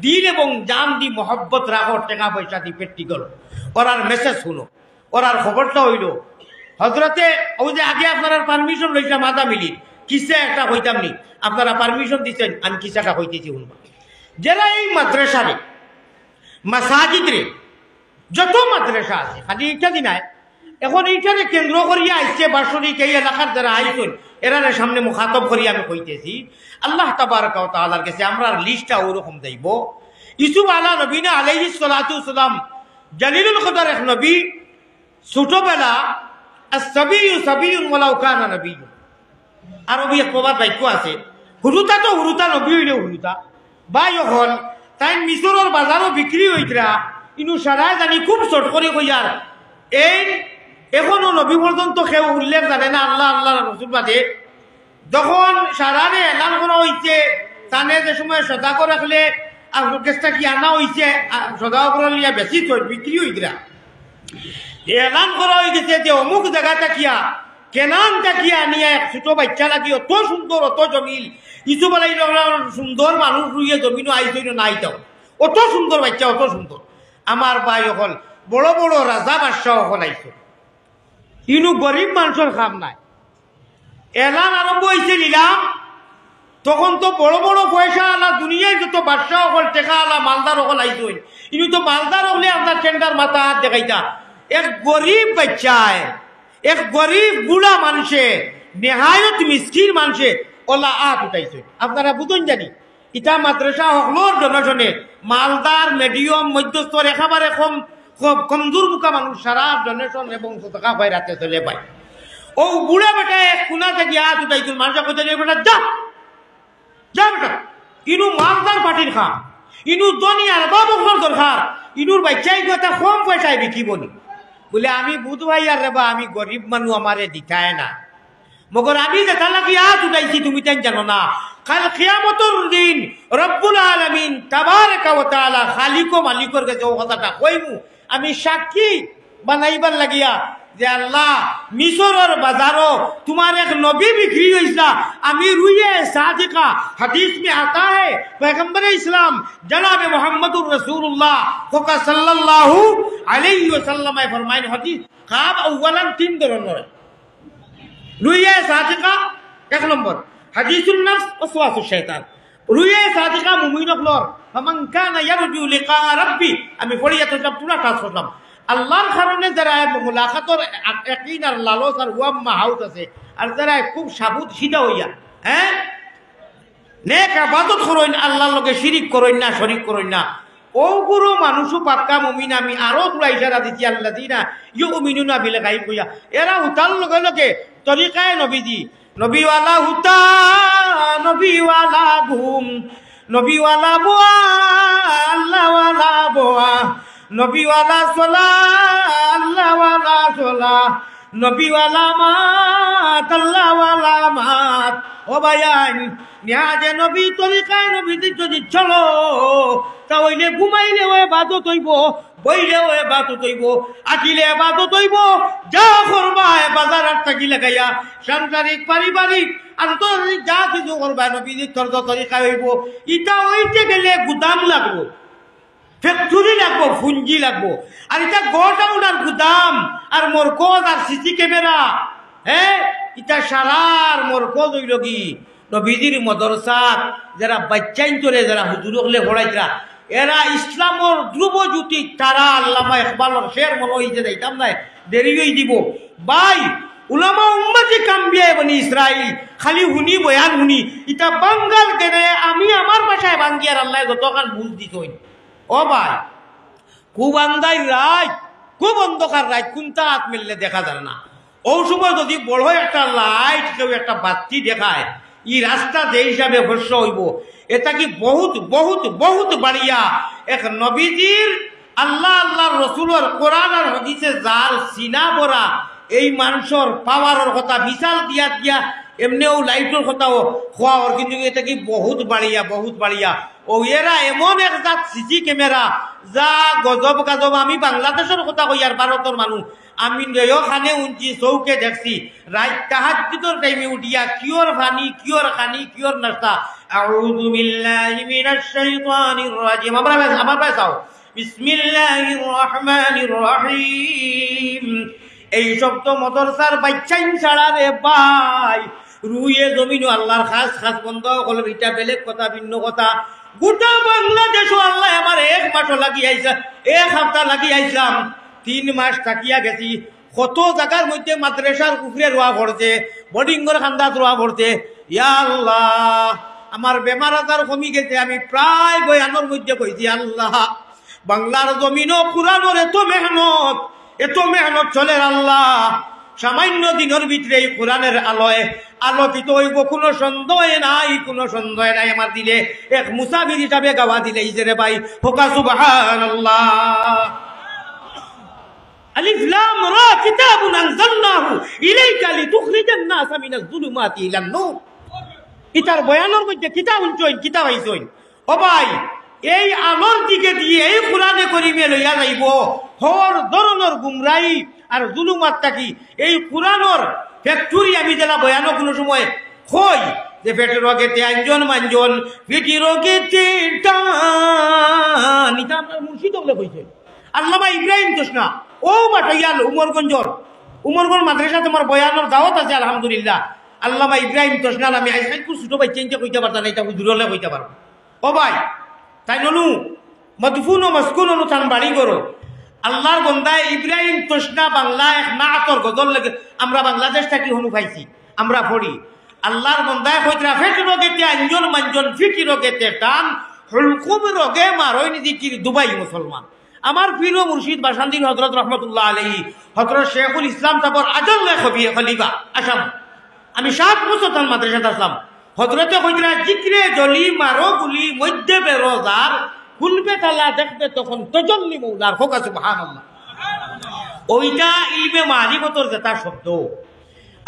দিন এবং জান দি মহব্বত রাখো টাকা পয়সা দি পেটি করো ওরার মেসেজ শুনো ওরার খবরটা হইল হজরতে ওই যে আগে আপনারা পারমিশন লইছিলাম আদা মিলি কিসে একটা হইতাম নি আপনারা পারমিশন দিচ্ছেন আমি কিসাটা হইতেছি শুনবা যারা এই মাদ্রাসারে মাসাজিদ রে যত মাদ্রাসা আছে খালি এইটা দিনায় এখন এইটারে কেন্দ্র করিয়া আইসছে বাৎসরিক এই এলাকার যারা আইসেন এরারে সামনে মুখাতব করিয়া আমি কইতেছি আল্লাহ তাবারক ওয়া তাআলার কাছে আমরা লিস্টটা ওরকম দেব ইউসুফ নবীনা আলাইহিস সালাতু ওয়াসালাম জালিলুল কদর এক নবী ছোটবেলা as-sabiyyu sabiyyun ওয়ালাউ কানা নাবিয়্যুন আরবি এক প্রবাদ বাক্য আছে হুরুতা তো হুরুতা নবী হইলে হুরুতা ভাই হল তাই মিশরের বাজারও বিক্রি হইতরা ইনু সারা জানি খুব শর্ট করে কইয়ার এই এখনো নবী পর্যন্ত কেউ উল্লেখ জানে না আল্লাহ রাসূল বাদে যখন সারারে এলান করা হইছে তানে যে সময় সদাক রাখলে আর কেসটা কি আনা হইছে সদাক করিয়া বেশি তো বিক্রি হইতরা এলান করা হয়ে গেছে যে অমুক জায়গাটা কিয়া কেনানটা কিয়া নিয়ে এক ছোট বাচ্চা লাগি অত সুন্দর অত জমিল ইসু বলাই সুন্দর মানুষ রুইয়ে জমিনও আইসইন না আইতাও অত সুন্দর বাচ্চা অত সুন্দর আমার ভাই হল বড় বড় রাজা বাদশাহ হল আইসো ইনু গরিব মানুষের কাম নাই এলান আরম্ভ হয়েছে নিলাম তখন তো বড় বড় পয়সা আলা দুনিয়ায় যত বাদশাহ হল টেকা আলা মালদার হল আইসইন ইনু তো মালদার হলে আপনার টেন্ডার মাথা হাত দেখাইতা এক গরিব বাচ্চায় এক গরিব বুড়া মানুষে নেহায়ত মিসকিন মানুষে ওলা আত উঠাইছে আপনারা বুঝুন জানি ইটা মাদ্রাসা হকলোর ডোনেশনে মালদার মিডিয়াম মধ্যস্তর একেবারে কমজোর মুখা মানুষ সারা ডোনেশন এবং টাকা পাই রাতে চলে পায় ও বুড়া বেটা এক কোনা থেকে আত উঠাইছিল মানুষ কইতে বেটা যা বেটা ইনু মালদার পার্টির খাম ইনু দুনিয়ার বাবুর দরকার ইনুর বাচ্চাই কথা কম পয়সায় বিকিব নি বলে আমি বুধ ভাই আর রেবা আমি গরিব মানুষ আমারে দিখায় না মগর আমি যেটা লাগি আজ উঠাইছি তুমি তাই জানো না কাল কিয়ামতের দিন রব্বুল আলামিন তাবারাকা ওয়া তাআলা খালিক ও মালিকের কাছে ও কথাটা কইমু আমি সাক্ষী বানাইবার লাগিয়া যে আল্লাহ মিশরের বাজারও তোমার এক নবী বিক্রি হইছা আমি রুইয়ে সাদিকা হাদিস में आता है पैगंबर इस्लाम जनाब मोहम्मदुर रसूलुल्लाह सल्लल्लाहु अलैहि वसल्लम फरमाइन हदीस काब अव्वलन तीन ধরনের রুইয়া সাদিকা এক নম্বর হাদিসুন নফস ওয়াসওয়াসুশ শাইতান। রুইয়া সাদিকা মুমিনক লর ফামান কানা ইয়ারজু লিকা রাব্বি, আমি ফরিয়া তো পুরা কাজ করলাম আল্লাহর কারণে যারা মুলাকাতর ইয়াকিন আর লালস আর ওয়াম মাহাউত আছে, আর যারা খুব সাবুত সিধা হইয়া নেক ইবাদত করেন, আল্লাহর লগে শিরিক করেন না, শরীক করেন না, ও গুরু মানুষও পাক্কা মুমিন। আমি আরো পুরা ইশারা দিচ্ছি আল্লাযিনা ইউমিনুনা বিল গায়ব কইয়া, এরা হুতার লগে লগে তরিকায় নবীজি, নবীওয়ালা হুতা, নবীওয়ালা ঘুম, নবীওয়ালা বোয়া, আল্লাহওয়ালা বোয়া, নবীওয়ালা সোলা, আল্লাহওয়ালা সোলা, নবীওয়ালা মাত, আল্লাহওয়ালা মাত। ও ভাইয়ান, নিহাজে নবী তরিকায় নবীজি যদি চলো, তা হইলে ঘুমাইলেও ইবাদত হইব, বইলেও ইবাদত হইব, আকিলে ইবাদত হইব, যা করবা বাজার থাকি লাগাইয়া সাংসারিক পারিবারিক আন্তর্জাতিক যা কিছু করবা নবীজির তরিকা হইব। ইটা হইতে গেলে গুদাম লাগবো, ফ্যাক্টরি লাগবো, ফুঞ্জি লাগবো। আর এটা গোডাউনার গুদাম আর মরকজ আর সিসি ক্যামেরা, এটা সারার মরকজ হইল কি নবীজির মদরসাত যারা বাচ্চাইন চলে, যারা হুজুর হলে পড়াইতরা, এরা ইসলামর ধ্রুব জ্যোতি তারা আল্লামা ইকবালর শের মনে হইতে যাইতাম না, দেরি হয়ে দিব ভাই। উলামা উম্মতি কাম্বিয়া বনি ইসরাইল খালি হুনি বয়ান হুনি, ইটা বাঙ্গাল কেনে আমি আমার ভাষায় বাঙ্গিয়ার আল্লাহ গতকাল বুঝ দিত। ও ভাই, খুব আন্দাই রাত, খুব অন্ধকার রাত, কোনটা হাত মিললে দেখা যায় না। ও সময় যদি বড় একটা লাইট কেউ একটা বাতি দেখায়, ই রাস্তা যে হিসাবে ভস্য হইব, এটা কি বহুত বহুত বহুত বাড়িয়া এক নবীজির আল্লাহ আল্লাহ রসুলের কোরআন আর হাদিসে যার সিনা ভরা এই মানুষের পাওয়ারের কথা বিশাল দিয়া দিয়া এমনিও লাইটের কথাও খোয়ার, কিন্তু এটা কি বহুত বাড়িয়া বহুত বাড়িয়া। ও এরা এমন এক জাত সিসি ক্যামেরা যা গজব গাজব। আমি বাংলাদেশের কথা কই আর ভারতের মানুষ, আমি খানে উঠছি চৌকে দেখছি রাত তাহাজ্জুদের টাইমে উঠিয়া কিয়র ফানি কিয়র খানি কিয়র নাস্তা। আউযু বিল্লাহি মিনাশ শাইতানির রাজিম। আমার ভাই চাও বিসমিল্লাহির রহমানির রহিম। এই শব্দ মদরসার বাচ্চাইন ছাড়া রে ভাই, রুইয়ে জমিনও আল্লাহর খাস খাস বন্ধ হল। এটা বেলেগ কথা, ভিন্ন কথা। গোটা বাংলাদেশও আল্লাহ আমার এক মাসও লাগি আইসা, এক সপ্তাহ লাগি আইসলাম, 3 মাস থাকিয়া গেছি। কত জায়গার মধ্যে মাদ্রাসার কুকুরে রোয়া পড়ছে, বোর্ডিংয়ের খান্দাত রোয়া পড়ছে। ইয়া আল্লাহ, আমার বেমার আজার কমি গেছে। আমি প্রায় বয়ানোর মধ্যে কইছি, আল্লাহ বাংলার জমিনও কুরআনের এত মেহনত চলে আল্লাহ, সামান্য দিনের ভিতরে এই কোরআনের আলোয় আলোকিত হইব, কোনো সন্দেহ নাই, কোনো সন্দেহ নাই। আমার দিলে এক মুসাফির হিসাবে গাওয়া দিলে ইজরে ভাই হোকা সুবহানাল্লাহ। আলিফ লাম রা কিতাবুন আনজালনাহু ইলাইকা লিতুখরিজান নাসা মিনাজ যুলুমাতি ইলান নূর। ইতার বয়ানের মধ্যে কিতাব উনচইন, কিতাব আইছইন। ও ভাই, এই আলোর দিকে দিয়ে এই কোরআনে করিমে লইয়া যাইব হর ধরনের গুমরাই আর জুলুমাত থাকি। এই কোরআনের ফ্যাক্টরি আমি যেটা বয়ানো কোনো সময় কই যে পেটের রোগেতে আঞ্জন মাঞ্জন, পেটি রোগেতে টান, এটা আপনার মুর্শিদ বলে কইছে আল্লামা ইব্রাহিম তৃষ্ণা। ও মাঠাইয়াল উমরগঞ্জ মাদ্রাসা তোমার বয়ানোর দাওয়াত আছে আলহামদুলিল্লাহ। আল্লামা ইব্রাহিম তৃষ্ণার আমি আইসাই খুব ছোট ভাই চেঞ্জে কইতে পারতাম না, এটা হুজুর হলে কইতে পারবো। ও ভাই, তাই ননু মদফুন ও মস্কুন অনুথান বাড়ি করো। আল্লাহর বন্দায় ইব্রাহিম তৃষ্ণা বাংলা এক নাতর গজল লাগে, আমরা বাংলাদেশ থাকি হনু পাইছি, আমরা পড়ি। আল্লাহর বন্দায় কইতরা ফেট রোগেতে আঞ্জন মাঞ্জন, ফিটি রোগেতে টান, হুলকুম রোগে মারই নিদিকির দুবাই মুসলমান। আমার প্রিয় মুর্শিদ বাসান্দিন হযরত রহমতুল্লাহ আলাইহি, হযরত শেখুল ইসলাম সাবর আজল খলিফা আসাম। আমি 7 বছর তার মাদ্রাসাতে আসলাম। হযরতে কইতরা জিক্রে জলি মারো গুলি মধ্যে বেরোজার, খুলবে তালা দেখবে তখন তজল্লি মৌলার। হোকা সুবহানাল্লাহ। ওইটা ইলমে মারিফতর যেটা শব্দ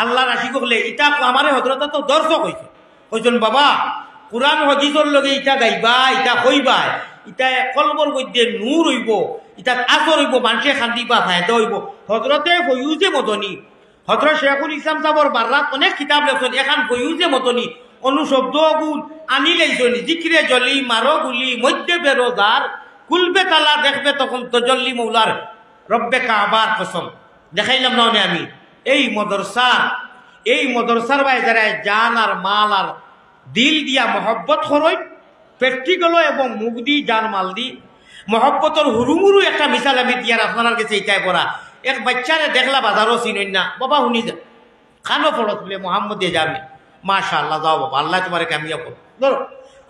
আল্লাহ রাশি করলে এটা আমারে হযরত তো দর্শক হইছে, কইছেন বাবা কুরআন হাদিসের লগে এটা গাইবা, এটা কইবা, এটা কলবর মধ্যে নূর হইব, এটা আসর হইব, মানুষে খান্দিবা ফায়দা হইব। হযরতে ফয়ুজে মদনী, হযরত শেখুল ইসলাম সাবর বাররাত অনেক কিতাব লেখছেন, এখন ফয়ুজে মদনী অনুশব্দ গুণ আনি লাইছেন। জিক্রে জলি মারো গুলি মধ্যে বেরোজার, খুলবে তালা দেখবে তখন তজল্লি মৌলার। রব্বে কাবার কসম দেখাইলাম না আমি এই মদরসা এই মদরসার বাইজারায় জান আর মাল আর দিল দিয়া মহব্বত করই প্র্যাকটিক্যাল এবং মুখ দি জান মাল দি মহব্বতর হুরুমুরু একটা মিসাল আমি দিয়ার আপনার কাছে এইটাই পড়া এক বাচ্চারে দেখলা বাজারও চিনই না বাবা শুনি যা খানো পড়ত বলে মোহাম্মদ দিয়ে যাবে মাশাআল্লাহ যাও বাবা আল্লাহ তোমার কামিয়া করো ধরো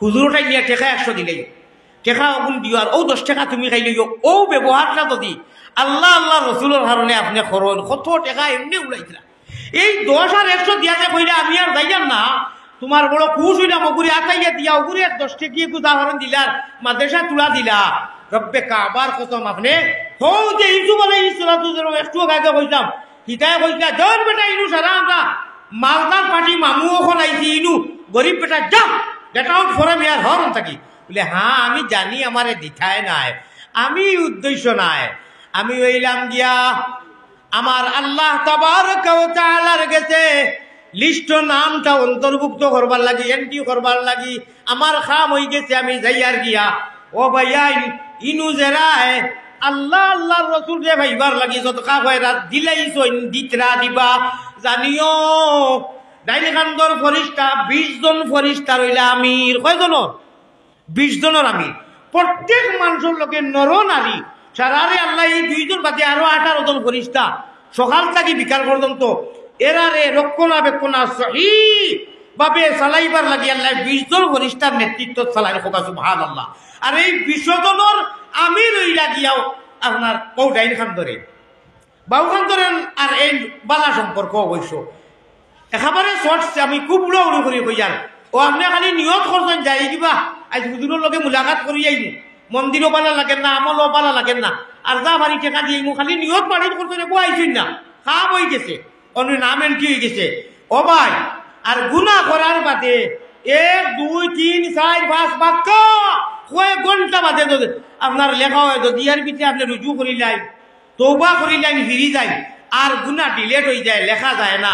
হুজুরটাই নিয়ে টেকা 100 দিলেই টেকা ওগুন দিও আর ও 10 টাকা তুমি খাইলে ও ব্যবহারটা যদি আল্লাহ আল্লাহ রসুলের কারণে আপনি করুন কত টাকা এমনি উড়াইছিলা এই 10 আর 100 দিয়া যে কইলে আমি আর যাইলাম না তোমার বড় খুশ হইলাম ওগুরি আতাইয়া দিয়া ওগুরি 10 টাকা উদাহরণ দিলার মাদ্রাসা তুলা দিলা রব্বে কাবার কসম আপনি হো যে ইউসুফ আলাইহিস সালাতু একটু আগে কইতাম হিতায় কইলা জন বেটা ইনু সারা আমরা মালদার পার্টি মামু ওখান আইছি ইনু গরিব বেটা যা গেট আউট ফর আমি আর হরন থাকি বলে হ্যাঁ আমি জানি আমারে দিঠায় নাই আমি উদ্দেশ্য নাই আমি হইলাম গিয়া আমার আল্লাহ তাবারক ওয়া তাআলার কাছে লিস্ট নামটা অন্তর্ভুক্ত করবার লাগি এন্ট্রি করবার লাগি আমার খাম হই গেছে আমি যাইয়ার গিয়া ও ভাইয়া ইনু জেরায় আল্লাহ আল্লাহর রাসূল যে ভাইবার লাগি সদকা কইরা দিলাইছো দিতরা দিবা জানিও ডাইনিখান্দর ফরিস্তা 20 জন ফরিস্তা রইলা আমির কয়জন 20 জনের আমির প্রত্যেক মানুষের লোকে নর নারী সারারে আল্লাহ এই 2 জন বাদে আরো 18 জন ফরিস্তা সকাল থেকে বিকাল পর্যন্ত এরারে রক্ষণাবেক্ষণা সহিহ ভাবে চালাইবার লাগি আল্লাহ 20 জন ফরিস্তার নেতৃত্ব চালাই রাখা সুবহানাল্লাহ আর এই 20 জনের আমির হইলা গিয়াও আপনার কৌটাইন খান ধরে বাউখান ধরেন আর এই বালা সম্পর্ক অবশ্য একেবারে শর্ট আমি খুব উড়াউড়ি করি কইয়ার ও আপনি খালি নিয়ত করছেন যাই কিবা আজ হুজুরের লগে মুলাকাত করি আইমু মন্দিরও বালা লাগেন না আমলও বালা লাগেন না আর যা ভারি টেকা দিয়ে খালি নিয়ত বাড়ি করছেন বউ আইছেন না খাম হয়ে গেছে অন্য নাম এন্ট্রি হয়ে গেছে ও ভাই আর গুনাহ করার বাদে 1 2 3 4 5 বাক্য কয়েক ঘন্টা বাদে আপনার লেখা হয় যদি ইয়ার ভিতরে আপনি রুজু করিলাই তওবা করিলাই ফিরি যায় আর গুনাহ ডিলেট হয়ে যায় লেখা যায় না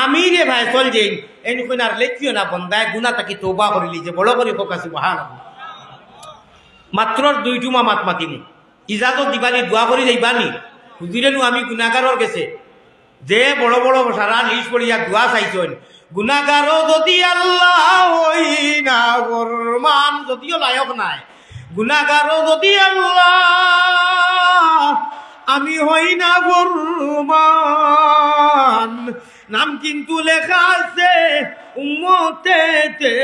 আমি রে ভাই চল যাই এই কোন আর লেখিও না বন্দায় গুনাহ তাকি তওবা করিলি যে বড় করে ফোকাস সুবহানাল্লাহ মাত্র 2 টুমা মাত মাতিমু ইজাজত দিবানি দোয়া করি যাইবানি হুজুরেনু আমি গুনাহগারর গেছে যে বড় বড় সারা লিস্ট পড়িয়া দোয়া চাইছেন গুনাহগারও যদি আল্লাহ হই না ফরমান যদিও লায়ক নাই গুনাহগারও যদি আল্লাহ আমি হই না ফরমান নাম কিন্তু লেখা আছে উম্মতেতে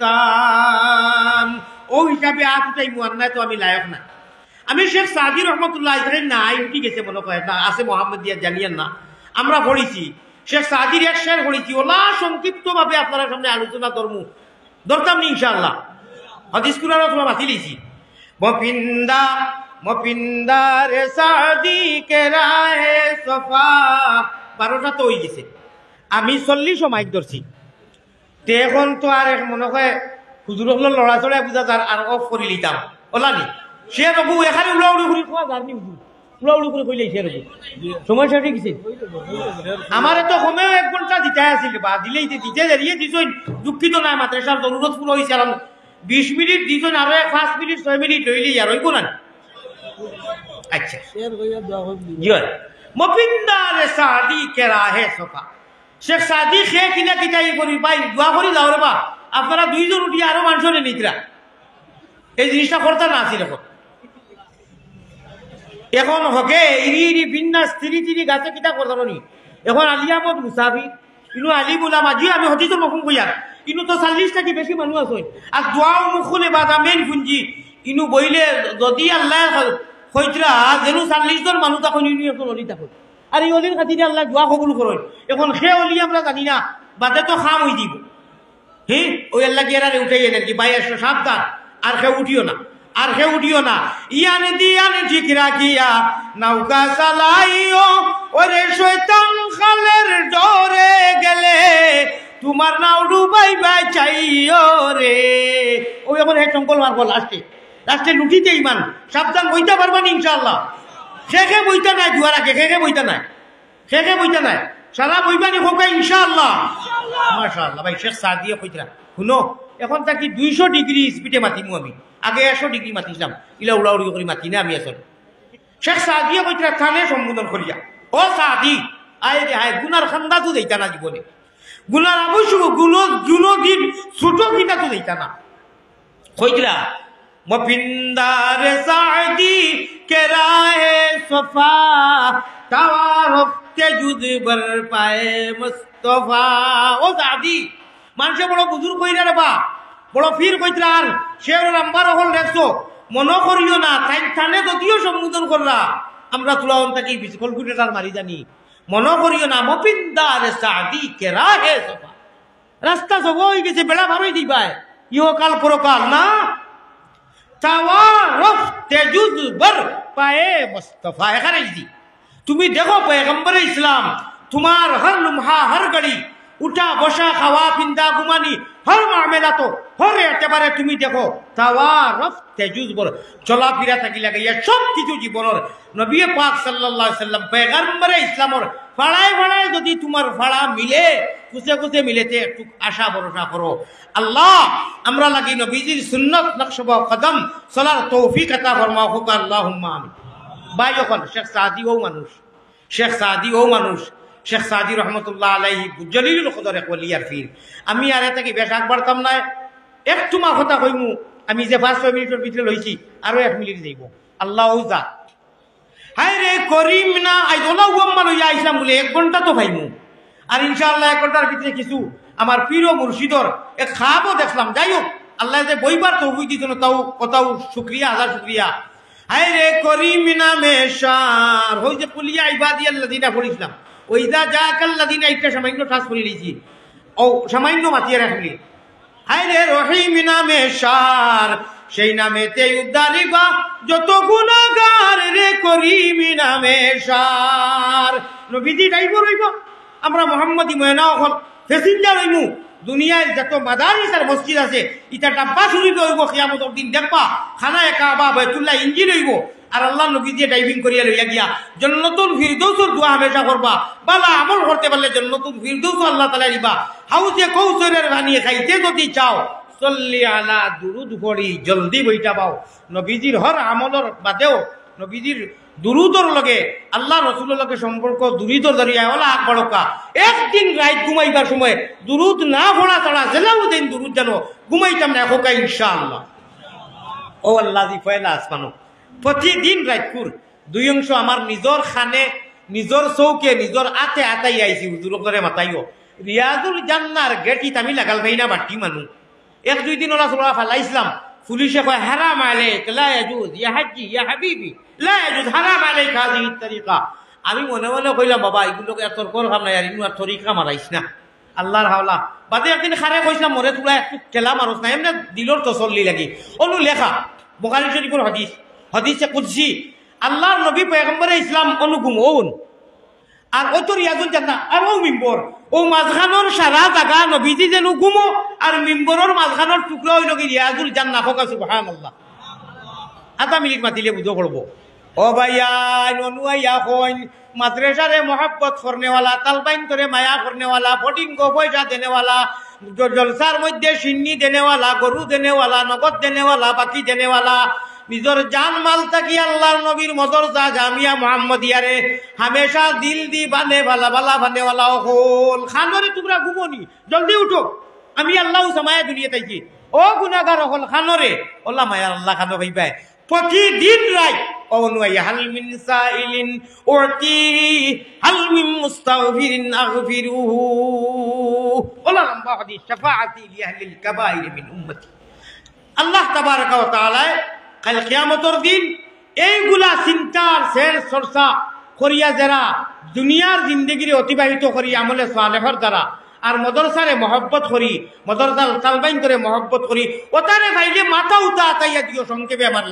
তান ও হিসাবে আজটাই মুয়ান্না তো আমি লায়ক না আমি শেখ সাদি রহমতুল্লাহ নাই উঠি গেছে মনে করে না আছে মোহাম্মদ দিয়া জানিয়েন না আমরা পড়েছি শেখ সাদির এক শের পড়েছি ওলা সংক্ষিপ্ত ভাবে আপনার সামনে আলোচনা করবো ধরতাম নি ইনশাআল্লাহ হাদিস কুরআনও তোমরা বাতি লিছি মপিন্দা রে সাদি কে রাহে সফা 12টা তো হয়ে গেছে আমি 40 মাইক ধরছি তে এখন তো আর মনে হয় হুজুর হল লড়া চড়াই বুঝা যার আর অফ করে লিতাম ওলানি সে রঘু এখানে উড়াউড়ি করে খোয়া যার নি উড়াউড়ি করে কইলে সে রঘু সময় শেষ হয়ে গেছে আমার তো সময় 1 ঘন্টা দিতে আসছিল বা দিলেই দিতে দাঁড়িয়ে দিছই দুঃখিত না মাদ্রাসার জরুরত পুরো হয়েছে 20 মিনিট দিছই আরো 5 মিনিট 6 মিনিট লইলেই আর হইব না আচ্ছা মপিন্দার সাদি কে রাহে সফা শেখ সাদি খে কিনা কিতাই করি ভাই দোয়া করি যাও রে বা আপনারা 2 জন উঠি আরো মানুষের নিতরা এই জিনিসটা করতে না আসি এখন হকে ইরি বিন্যাস তিরি গাছে কিতা করতে নি এখন আলী আহমদ মুসাফি ইনু আলী বুলামা জি আমি হতিজর মফুম কইয়ার ইনু তো 40 টাকি বেশি মানুষ আছে আর দোয়াও মুখলে বাদা মেন ফুঞ্জি ইনু বইলে যদি আল্লাহ কইতরা যেন 40 জন মানুষ তখন ইনু এখন অলি থাকুন আর এই অলির খাতিরে আল্লাহ দোয়া কবুল করেন এখন সে অলি আমরা জানি না বাদে তো খাম হয়ে দিব হ্যাঁ ওই আল্লাহ গিয়ারে উঠাই এনে কি ভাই আসো সাবধান আর কেউ উঠিও না ইয়ানে দিয়ানে ঠিক রাখিয়া নৌকা চালাইও ওরে শয়তান খালের ডরে গেলে তোমার নাও ডুবাইবা চাইও রে ওই আমার হে চঙ্কল মারবো লাস্টে লুটিতে ইমান সাবধান বইতে পারবেন ইনশাআল্লাহ খেখে বইতে নাই দুয়ার আগে খেখে বইতে নাই সারা বইবানি হোক ইনশাআল্লাহ মাশাআল্লাহ ভাই শেখ সাদিয়া কইতরা শুনো এখন তাকি 200 ডিগ্রি স্পিডে মাতিমু আমি আগে 100 ডিগ্রি মাতিছিলাম ইলা উড়াউড়ি করে মাতি না আমি আসলে শেখ সাদিয়া কইতরা থানে সম্বোধন করিয়া ও সাদি আয় রে হায় গুনার খান্দা তো দেইতা না জীবনে গুনার অবশ্য গুলো দিন ছোট কিনা তো দেইতা না কইরা মপিন্দার সাদি কেরায়ে সফা তাওয়ারফ তেজুদ বর পায়ে মুস্তাফা ও সাদি মানুষে বড় বুজুর্গ কইরা রে বা বড় পীর কইরা আর শের নাম্বার হল দেখছো মনে করিও না তাই থানে যদিও সম্বোধন করলা আমরা তুলাওন থাকি কলকুটেটার মারি জানি মনে করিও না মপিন্দার সাদি কেরায়ে সফা রাস্তা সব হয়ে গেছে বেড়া ভারই দিবাই ইহকাল পরকাল না তাওয়ারফ তেজুদ বর পায়ে মুস্তাফা এখানে দি তুমি দেখো পয়গম্বর ইসলাম তোমার হর লুমহা হর ঘড়ি উঠা বসা খাওয়া পিন্দা ঘুমানি হর মামেলা তো হর একেবারে তুমি দেখো তাওয়ারফ তেজুদ বর চলাফেরা থাকি লাগে সব কিছু জীবনের নবী পাক সাল্লাল্লাহু আলাইহি সাল্লাম পয়গম্বর ইসলামর ফাড়ায় ফাড়ায় যদি তোমার ফাড়া মিলে কুছে কুছে মিলেতে একটু আশা ভরসা করো আল্লাহ আমরা লাগি নবীজির সুন্নত নকশব কদম চলার তৌফিক আতা ফরমাও হোক আল্লাহুম্মা আমিন ভাই যখন শেখ সাদি ও মানুষ শেখ সাদি রহমতুল্লাহ আলাইহি জলিলুল কদর এক ওলি আর পীর আমি আর এতে কি বেশ আগবাড়তাম না একটু মা কথা কইমু আমি যে 5-6 মিনিটের ভিতরে লইছি আরো 1 মিনিট যাইব আল্লাহ যা হায় রে করিম না আইদোলা ওয়াম্মা লইয়া আইসাম বলে 1 ঘন্টা তো পাইমু আর ইনশাআল্লাহ 1 ঘন্টার ভিতরে কিছু আমার পীর ও মুর্শিদর এক খাবও দেখলাম যাই হোক আল্লাহ যে বইবার তৌফিক দিতেন তাও কথাও শুকরিয়া হাজার শুকরিয়া হায় রে করিম নামে শার হই যে কুলিয়া ইবাদিয়াল্লাযিনা পড়িছিলাম ওইদা জাকাল্লাযিনা একটা সামান্য ঠাস পড়ি লইছি ও সামান্য মাতিয়ে রাখলি হায় রে রহিম নামে শার সেই নামেতে উদ্ধারিবা যত গুনাহগার রে করিম নামে শার নবীজি ডাইব রইব আমরা মুহাম্মদী ময়না হল ফেসিঞ্জার হইমু দুনিয়ার যত মাদারিস আর মসজিদ আছে ইটা ডাব্বা শুরু হইব কিয়ামতের দিন দেখবা খানায়ে কাবা বাইতুল্লাহ ইঞ্জিন হইব আর আল্লাহ নবী দিয়ে ড্রাইভিং করিয়া লইয়া গিয়া জান্নাতুল ফিরদৌসের দোয়া হামেশা করবা বালা আমল করতে পারলে জান্নাতুল ফিরদৌস আল্লাহ তাআলা দিবা হাউজে কৌসরের পানি খাইতে যদি চাও সল্লি আলা দুরুদ পড়ি জলদি বইটা পাও নবীজির হর আমলের বাদেও নবীজির দুরুদর লগে আল্লাহ রসুলের লগে সম্পর্ক দুরুদর দরিয়া ওলা আগ বড়কা একদিন রাত ঘুমাইবার সময় দুরুদ না পড়া ছাড়া জেলাও দিন দুরুদ জানো ঘুমাইতাম না হোকা ইনশাআল্লাহ ও আল্লাহ জি পয়লা আসমানো প্রতিদিন রাতপুর 2 অংশ আমার নিজর খানে নিজর চৌকে নিজর আতে আতাই আইছি হুজুর করে মাতাইও রিয়াজুল জান্নার গেটিত আমি লাগাল ভাই না বাটি মানু 1-2 দিন ওরা চলা ফালাইছিলাম পুলিশে কয় হারাম আলাইক লা ইয়াজুজ ইয়া হাজ্জি ইয়া হাবিবি লা ইয়াজুজ হারাম আলাইক হাযিহি তরিকা আমি মনে মনে কইলাম বাবা এগুলোকে এত কর খাম না আর ইনু আর তরিকা মারাইছ না আল্লাহর হাওলা বাদে একদিন খারে কইছিলাম মরে তুলা একটু কেলা মারস না এমনি দিলর তসল্লি লাগি অনু লেখা বুখারী শরীফের হাদিসে কুদসি আল্লাহর নবী পয়গম্বর ইসলাম অনুগুম ওন আর ও তো রিয়াজুল জান্নাহ আর ও মিম্বর ও মাঝখানোর সারা জায়গা নবীজি যেন গুমো আর মিম্বরের মাঝখানোর টুকরা হইল কি রিয়াজুল জান্নাহ হোকা সুবহানাল্লাহ আধা মিনিট মাতিলে বুঝো করবো ও ভাইয়া ননুয়া কইন মাদ্রাসারে মোহাব্বত করনেওয়ালা তালবাইন করে মায়া করনেওয়ালা ফটিং গো পয়সা দেনেওয়ালা জলসার মধ্যে সিন্নি দেনেওয়ালা গরু দেনেওয়ালা নগদ দেনেওয়ালা বাকি দেনেওয়ালা নিজর জান মাল থাকি আল্লাহর নবীর মদরসা জামিয়া মুহাম্মদিয়ারে হামেশা দিল দি বানে ভালা ভালা বানেওয়ালা হল খানরে তোমরা ঘুমনি জলদি উঠো আমি আল্লাহ সামায়া দুনিয়া তাইছি ও গুনাহগার হল খানরে ওলা মায়া আল্লাহ খানো ভাইবাই প্রতিদিন রাত অনুয়াই হাল মিন সাইলিন উরতি হাল মিন মুস্তাগফিরিন আগফিরুহু ওলা লম্বা হাদিস শাফাআতি লি আহলিল কাবাইর মিন উম্মতি আল্লাহ তাবারাকা ওয়া তাআলা কাল কিয়ামতের দিন এইগুলা চিন্তার সের চর্চা করিয়া যারা দুনিয়ার জিন্দগিরে অতিবাহিত করি আমলে সালেহর দ্বারা আর মদরসারে মহব্বত করি মদরসার তালবাইন করে মহব্বত করি ওটারে ভাইলে মাথা উঠা আতাইয়া দিও সংক্ষেপে আমার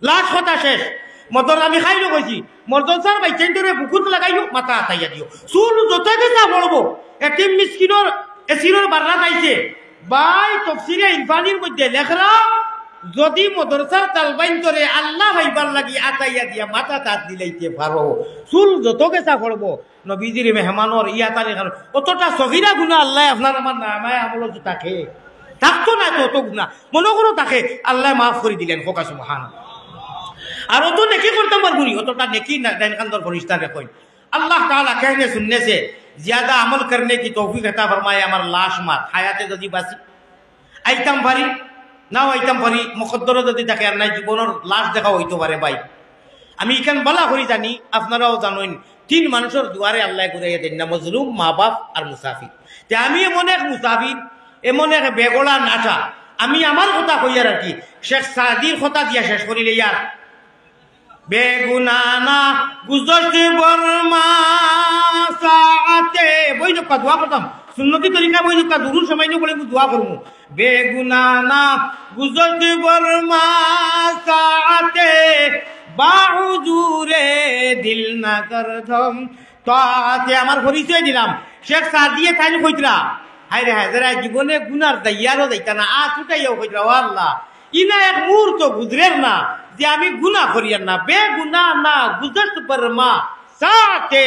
লাশ কথা শেষ মদর আমি খাইলো কইছি মদরসার বাইচাইন ধরে বুকুত লাগাইলো মাথা আতাইয়া দিও চুল যত গেছা বলবো এটিম মিসকিনর এসিরর বাররা আইছে ভাই তফসিরে ইরফানির মধ্যে লেখরা যদি মদরসার তালবাইন করে আল্লাহ ভাইবার লাগি আতাইয়া দিয়া মাথা তাত দিলাইতে পারো চুল যত গেছা পড়বো নবীজির মেহমানর ইয়াতারে অতটা সগিরা গুণা আল্লাহ আপনার আমার নামায় আমল তাকে থাকতো না তো অত গুণা মনে করো তাকে আল্লাহ মাফ করে দিলেন হোকা সুবহান আর অত নেকি করতাম পারবো নি অতটা নেকি ডাইন কান্দর ফরিস্তার কই अल्लाह ताला कहने सुनने से ज्यादा अमल करने की तौफीक अता फरमाए। আমার লাশ মাত হায়াতে যদি বাঁচি আইতাম পারি নাও আইতাম পারি, মুকদ্দর যদি থাকে আর নাই জীবনের লাশ দেখা হইতে পারে। ভাই আমি এখান বলা করি জানি, আপনারাও জানেন, তিন মানুষের দুয়ারে আল্লাহ ঘুরাইয়া দেন না, মজলুম, মা বাপ আর মুসাফির। তে আমি এমন এক মুসাফির, এমন এক বেগলা নাটা, আমি আমার কথা কইয়ার আর কি শেখ সাদির কথা দিয়া শেষ করিলে ইয়ার বেগুনা না গুজরতে বর্মা সাআতে বই নকা দোয়া করতাম সুন্নতি তরিকা বই নকা দুরুদ সময় নিয়ে বলে দোয়া করমু। বেগুনা না গুজরতে বর্মা সাআতে বাহুজুরে দিল না করধম তাতে আমার পরিচয় দিলাম। শেখ সাদিয়ে তাই কইতরা হায় রে হায় যারা জীবনে গুনার দাইয়ারও যাইতা না আ ছুটাইয়াও কইতরা ও আল্লাহ ইনা এক মুহূর্ত গুজরের না যে আমি গুনাহ করিয়ার না। বেগুনা না গুজরত বর্মা সাআতে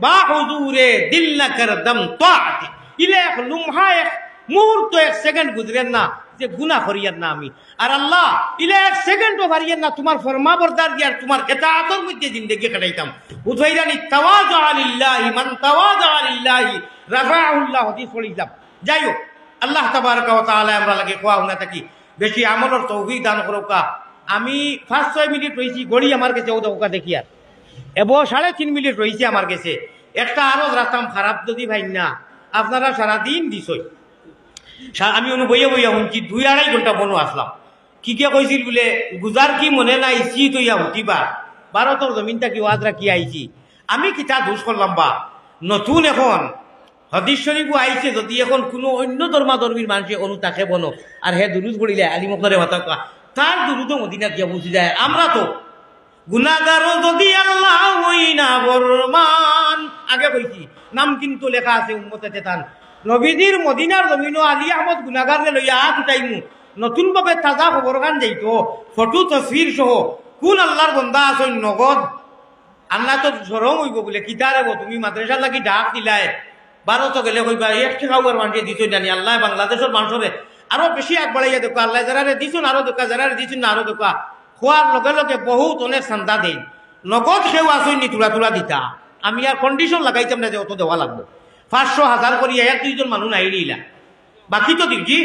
বাহুজুরে দিল না করদম তাতে ইলা এক লুমহা এক মুহূর্ত এক সেকেন্ড গুজরের না যে গুনাহ করিয়ার না আমি। আর আল্লাহ ইলা এক সেকেন্ডও পারিয়ার না তোমার ফরমাবরদার দিয়ার তোমার ইতাআতের মধ্যে জিন্দেগি কাটাইতাম। উযাইরানি তাওয়াযা লিল্লাহি মান তাওয়াযা লিল্লাহি রাফাআহুল্লাহ হাদিস পড়িলাম। যাই হোক আল্লাহ তাবারক ওয়া তাআলা আমরা লাগে কোয়া না থাকি বেশি আমলের তৌফিক দান করুকা। আমি 5-6 মিনিট রইছি, গড়ি আমার কাছে ওকা দেখি আর এবং 3.5 মিনিট রইছে আমার কাছে। একটা আরো রাস্তাম খারাপ যদি ভাই না আপনারা সারাদিন দিছই, আমি অনু বইয়া বইয়া শুনছি 2-2.5 ঘন্টা বনো আসলাম। কি কে কইছিল বলে গুজার কি মনে নাই শীত হইয়া উঠিবা ভারতের জমিনটা কি ওয়াজরা কি আইছি। আমি কিতা দোষ করলাম বা নতুন এখন হাদিস শরীফও আইছে, যদি এখন কোনো অন্য ধর্মাধর্মীর মানুষে অনু তাকে বনো আর হে দুরুদ পড়িলে আলী মুখতারে মাথা তার দুরুদও মদিনা গিয়া পৌঁছে যায়। আমরা তো গুনাহগারও যদি আল্লাহ হই না বরমান, আগে কইছি নাম কিন্তু লেখা আছে উম্মতে তেতান নবীজির মদিনার জমিনও আলী আহমদ গুনাহগারকে লইয়া হাত উঠাইমু। নতুন ভাবে তাজা খবর গান যাইতো ফটো তসবির সহ কোন আল্লাহর বন্দা আছেন নগদ আল্লাহ তো সরম হইব বলে কিতারে তুমি মাদ্রাসা লাগি ডাক দিলাই ভারত গেলে কইবা 1 টাকা ওর মানুষে দিছ জানি আল্লাহ বাংলাদেশের মানুষরে আরো বেশি আগবাড়াইয়া দেখো আল্লাহ যারা দিছুন আরো দোকা যারা দিছুন না আরো দোকা খোয়ার লগে লগে বহুত অনেক চান্দা দেই নগদ সেও আসইনি তুলা তুলা দিতা। আমি আর কন্ডিশন লাগাইতাম না যে অত দেওয়া লাগবো 500-1000 করিয়া 1-2 জন মানুষ আইলিলা বাকি তো দিবজি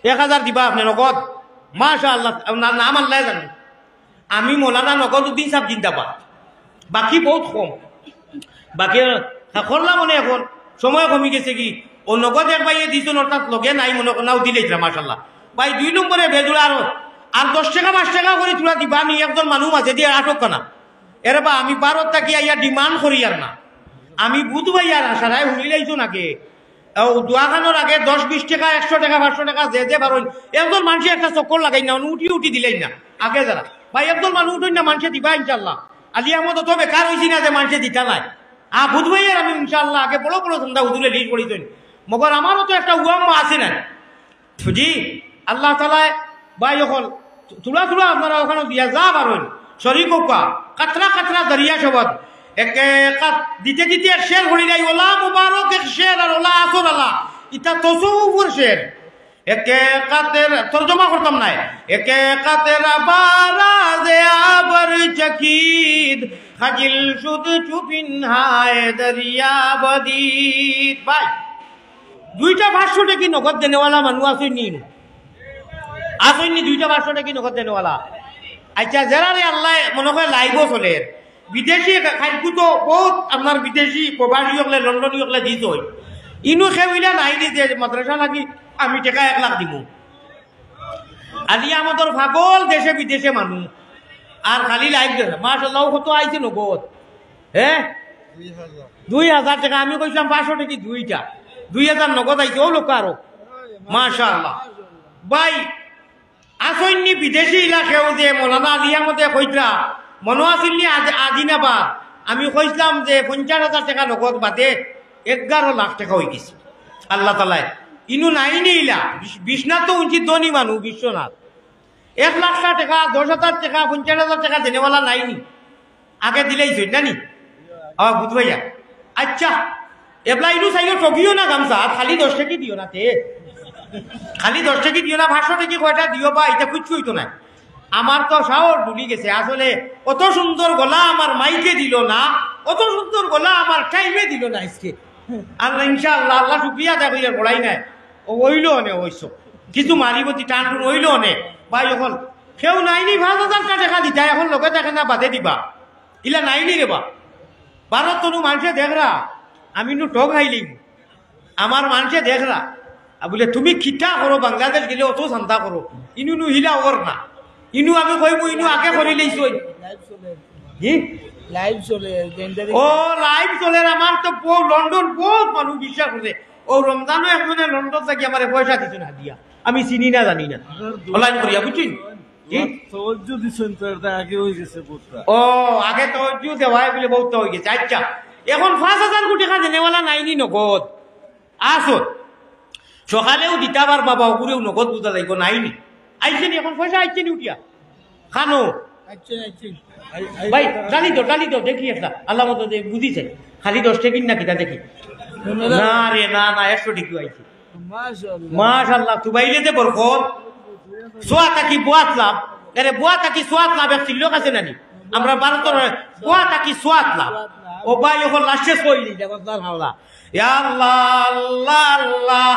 1000 দিবা আপনি নগদ মাশাআল্লাহ নাম আল্লাহ জানে। আমি মৌলানা নগদ উদ্দিন সাহেব জিন্দাবাদ, বাকি বহুত কম বাকি করলাম মনে এখন সময় কমি গেছে কি ও নগদ এক ভাইয়ে দিছ অর্থাৎ লগে নাই মনে নাও দিলেইরা মাশাআল্লাহ। ভাই 2 নম্বরে ভেজুলা আর 10 টাকা 5 টাকা করে তুলা দিবা নি একজন মানুষ আছে দিয়ে আটক কানা এর বা আমি 12 টাকা ইয়া ডিমান্ড করি আর না আমি বুধ ভাই আর আশারায় হুলিলাইছো নাকি দোয়াখানোর আগে 10-20 টাকা 100 টাকা 500 টাকা যে পারেন একজন মানুষের একটা চক্কর লাগাই না উঠি দিলেই না আগে যারা ভাই একজন মানুষ উঠুন না মানুষে দিবা ইনশাল্লাহ। আলী আহমদ তো বেকার হয়েছি না যে মানুষে দিতা নাই বুধ ভাইয়ের আমি ইনশাল্লাহ আগে বড় বড় সন্ধ্যা হুজুরে লিড করিতেন মগর আমারও তো একটা উয়াম্মা আছে না জি আল্লাহ তালায় ভাই যখন তুলা তুলা আপনারা ওখানে দিয়া যা পারেন শরীর কোকা কাতরা কাতরা দরিয়া সবত একে দিতে দিতে শের হরি নাই ওলা মুবারক এক শের আর ওলা আসর আলা ইটা তসুফুর শের একে কাতের তর্জমা করতাম নাই একে কাতের বারাজে আবার চকিদ খাজিল সুদ চুপিন হায় দরিয়া বদিত। ভাই 2টা 500 টাকা নগদ দেনেওয়ালা মানুষ আসেনি আসেনি 2টা 500 টাকা নগদ দেনেওয়ালা। আচ্ছা যারা রে আল্লাহ মনে হয় লাইভও চলে বিদেশি খাদ্য তো বহুত আপনার বিদেশি প্রবাসী হলে লন্ডনী হলে দিত ইনু খেউলা নাই দিতে মাদ্রাসা লাগি আমি টাকা 1 লাখ দিব। আলি আমাদের পাগল দেশে বিদেশে মানুষ আর খালি লাইভ দেখে মাশাআল্লাহ কত আইছে নগদ হ্যাঁ 2000 টাকা আমি কইছিলাম 500 টাকা 2টা 2000 নগদ আইছে ও লোক আরো মাশাআল্লাহ। ভাই আসইনি বিদেশি এলাকাও যে মৌলানা আলী আহমদে কইতরা মনে আসিল আজিনাবাদ আমি কইছিলাম যে 50,000 টাকা নগদ বাদে 11 লাখ টাকা হয়ে গেছে আল্লাহ তালায় ইনু নাই নিলা বিশ্বনাথ তো উচিত ধনী মানুষ বিশ্বনাথ 1 লাখ টাকা 10,000 টাকা 50,000 টাকা দেনেওয়ালা নাইনি আগে দিলেই জানি বুঝ ভাইয়া। আচ্ছা এবলা ইনু চাইলে টকিও না গামছা খালি 10 টাকা দিও না তে খালি 10 টাকা দিও না 500 টাকা কয়টা দিও বা এটা কিছু হইতো না আমার তো সাহস ডুলি গেছে। আসলে অত সুন্দর গলা আমার মাইকে দিল না, অত সুন্দর গলা আমার টাইমে দিল না আজকে। আল্লাহ ইনশাআল্লাহ, আল্লাহ শুক্রিয়া আদায় করিয়া পড়াই নাই ওইল অনে ওইস কিছু মারিবতি টান টুন ওইল অনে বা এখন কেউ নাইনি 5,000 টাকা দিতা, এখন লোকে দেখে না বাদে দিবা ইলা নাইনি রেবা। ভারত তনু মানুষে দেখরা আমি নু টক হাইলি আমার মানুষে দেখরা বলে তুমি খিটা করো, বাংলাদেশ গেলে অত চিন্তা করো, ইনু নু হিলা ওর না, ইনু আমি কইব ইনু আগে করে লইছ লাইভ চলে ও লাইভ চলে। আমার তো লন্ডন বহুত মানুষ বিশ্বাস করে। ও রমজানও একজনে লন্ডন থেকে আমার পয়সা দিচ্ছেন হাদিয়া, আমি চিনি না জানি না অনলাইন করিয়া বুঝছেন। ও আগে তো দেওয়াই বলে বহুত হয়ে গেছে। আচ্ছা এখন 5,000 কোটি টাকা দেনেওয়ালা নাইনি নগদ আসো, সকালেও দিতা পারবা বা উপরেও নগদ বুঝা যাইব নাইনি। আইছেনি এখন পয়সা আইছেনি উঠিয়া খানো ভাই ডালি দাও দেখি একটা আল্লাহ মতো বুঝিছে খালি 10 টাকা না কিনা দেখি। না রে না 100 টাকা আইছে মাশাআল্লাহ। তুবাইলে দে বরকত সোয়া তাকি বুয়াত লাভ, আরে বুয়া তাকি সোয়াত লাভ এক লোক আছে নানি আমরা ভারতের বুয়া তাকি সোয়াত লাভ। ও ভাই এখন লাস্টে কইলি দেবতার হাওলা ইয়া আল্লাহ আল্লাহ আল্লাহ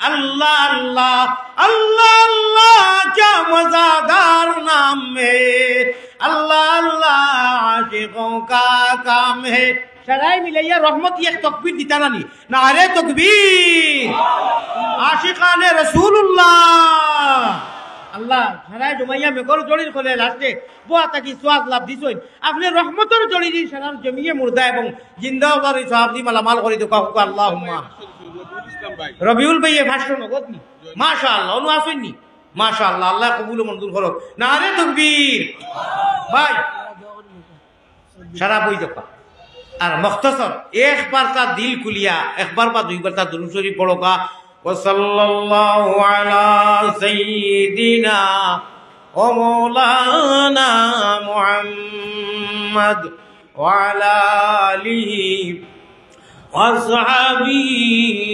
আল্লাহ আল্লাহ আল্লাহ क्या मजादार नाम है, अल्लाह अल्लाह आशिकों का काम है। सराय मिलैया रहमत एक तकबीर दिता नानी नारे तकबीर आशिकाने रसूलुल्लाह আল্লাহ সারায় জমাইয়া মেঘর জড়ির করে লাস্টে বুয়া তাকি সোয়াদ লাভ দিছইন আপনি রহমতের জড়ি দিন সারার জমিয়ে মুর্দা এবং জিন্দাবাদ সাহাবদি মালামাল করে তো কাহু আল্লাহুম্মা। রবিউল ভাই এ ভাষ্য নগদ নি মাশাআল্লাহ অনু আসেন নি মাশাআল্লাহ, আল্লাহ কবুল ও মঞ্জুর করুক। নারে তাকবীর ভাই সারা বই দেখা আর মুখতাসর একবার তা দিল খুলিয়া একবার বা দুইবার তা দুরূদ শরীফ পড়ো কা ওয়াসাল্লাল্লাহু আলা সাইয়্যিদিনা ওয়া মাওলানা মুহাম্মদ ওয়া আলা আলিহি ওয়া সাহবিহি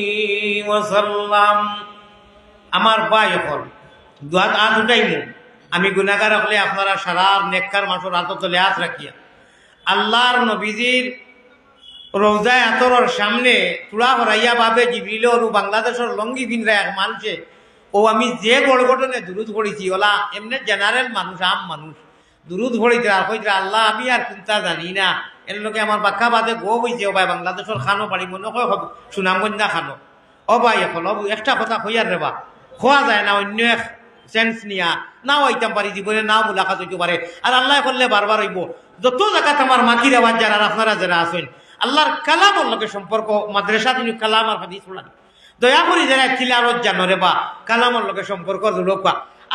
ওয়া সাল্লাম। আমার ভাই এখন দুহাত হাত উঠাইমু, আমি গুনাহগার হলে আপনারা সারার নেককার মানুষের হাত তলে হাত রাখিয়া আল্লাহর নবীজির রোজায় আতরের সামনে তুলা হরাইয়া ভাবে জিবরিল ও বাংলাদেশের লঙ্গি বিনরা এক মানুষে ও আমি যে বড় ঘটনে দুরুদ পড়েছি ওলা এমনি জেনারেল মানুষ আম মানুষ দুরুদ পড়েছে আর কইছে আল্লাহ আমি আর চিন্তা জানি না এর লোকে আমার বাক্কা বাদে গো হয়েছে ও ভাই বাংলাদেশের খানো পারি মনে হয় সুনামগঞ্জ না খানো। ও ভাই এখন একটা কথা কইয়ার রেবা খোয়া যায় না অন্য এক সেন্স নিয়া নাও আইতাম পারি জীবনে নাও মুলাকাত হইতে পারে আর আল্লাহ করলে বারবার হইব। যত জায়গাত আমার মাটির আওয়াজ যারা আপনারা যারা আছেন আল্লাহর কালামর লোকে সম্পর্ক মাদ্রাসা তিনি কালাম আর হাদিস পড়ান দয়া করি যারা তিলাওয়াত জানো রে বা কালামর লোকে সম্পর্ক জুড়বা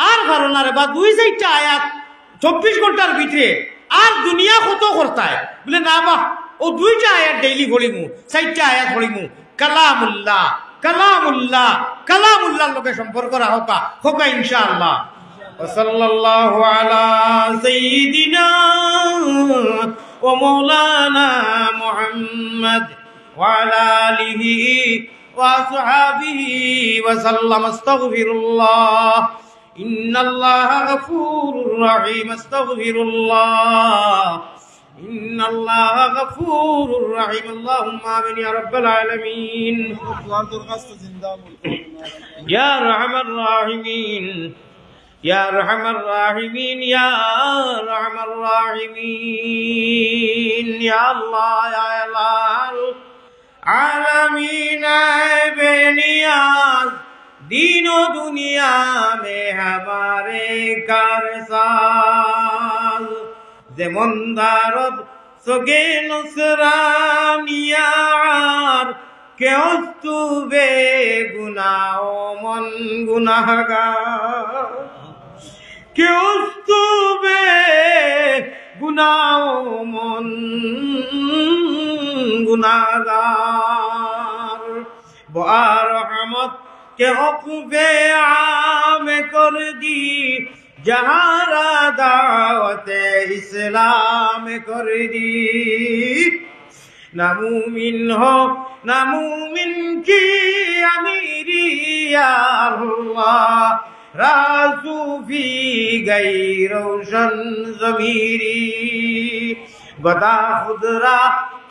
আর ধারণা রে বা 2-4টা আয়াত 24 ঘন্টার ভিতরে আর দুনিয়া কত করতায় বলে না বা ও 2টা আয়াত ডেইলি পড়িমু 4টা আয়াত পড়িমু কালামুল্লাহ কালামুল্লাহ কালামুল্লাহর লোকে সম্পর্ক রাখা হোক ইনশাআল্লাহ। ওয়াসাল্লাল্লাহু আলা সাইয়্যিদিনা ওয়া মাওলানা মুহাম্মদ ওয়া আলা আলিহি ওয়া আসহাবিহি ওয়া সাল্লাম। আস্তাগফিরুল্লাহ ইন্নাল্লাহা গফুরুর রহিম। আস্তাগফিরুল্লাহ ইন্নাল্লাহা গফুরুর রহিম। আল্লাহুম্মা আমিন ইয়া রাব্বাল আলামিন। ইয়া আরহামার রাহিমিন ইয়া আরহামার রাহিমিন ইয়া আরহামার রাহিমিন ইয়া আল্লাহ ইয়া আল আলামিন বেনিয়াজ दीन और दुनिया में हमारे कारसाज जेमंदारत सगे नुसरानियार के उस्तु बे गुनाह मन गुनाहगार के उस्तु बे गुनाह मन गुनाहगार बारहमत के हुक्मे आम कर दी जहारा दावत इस्लाम कर दी। नामुमिन हो नामुमिन की अमीरी या अल्लाह रासू फी गई रोशन ज़मीरी गदा खुदरा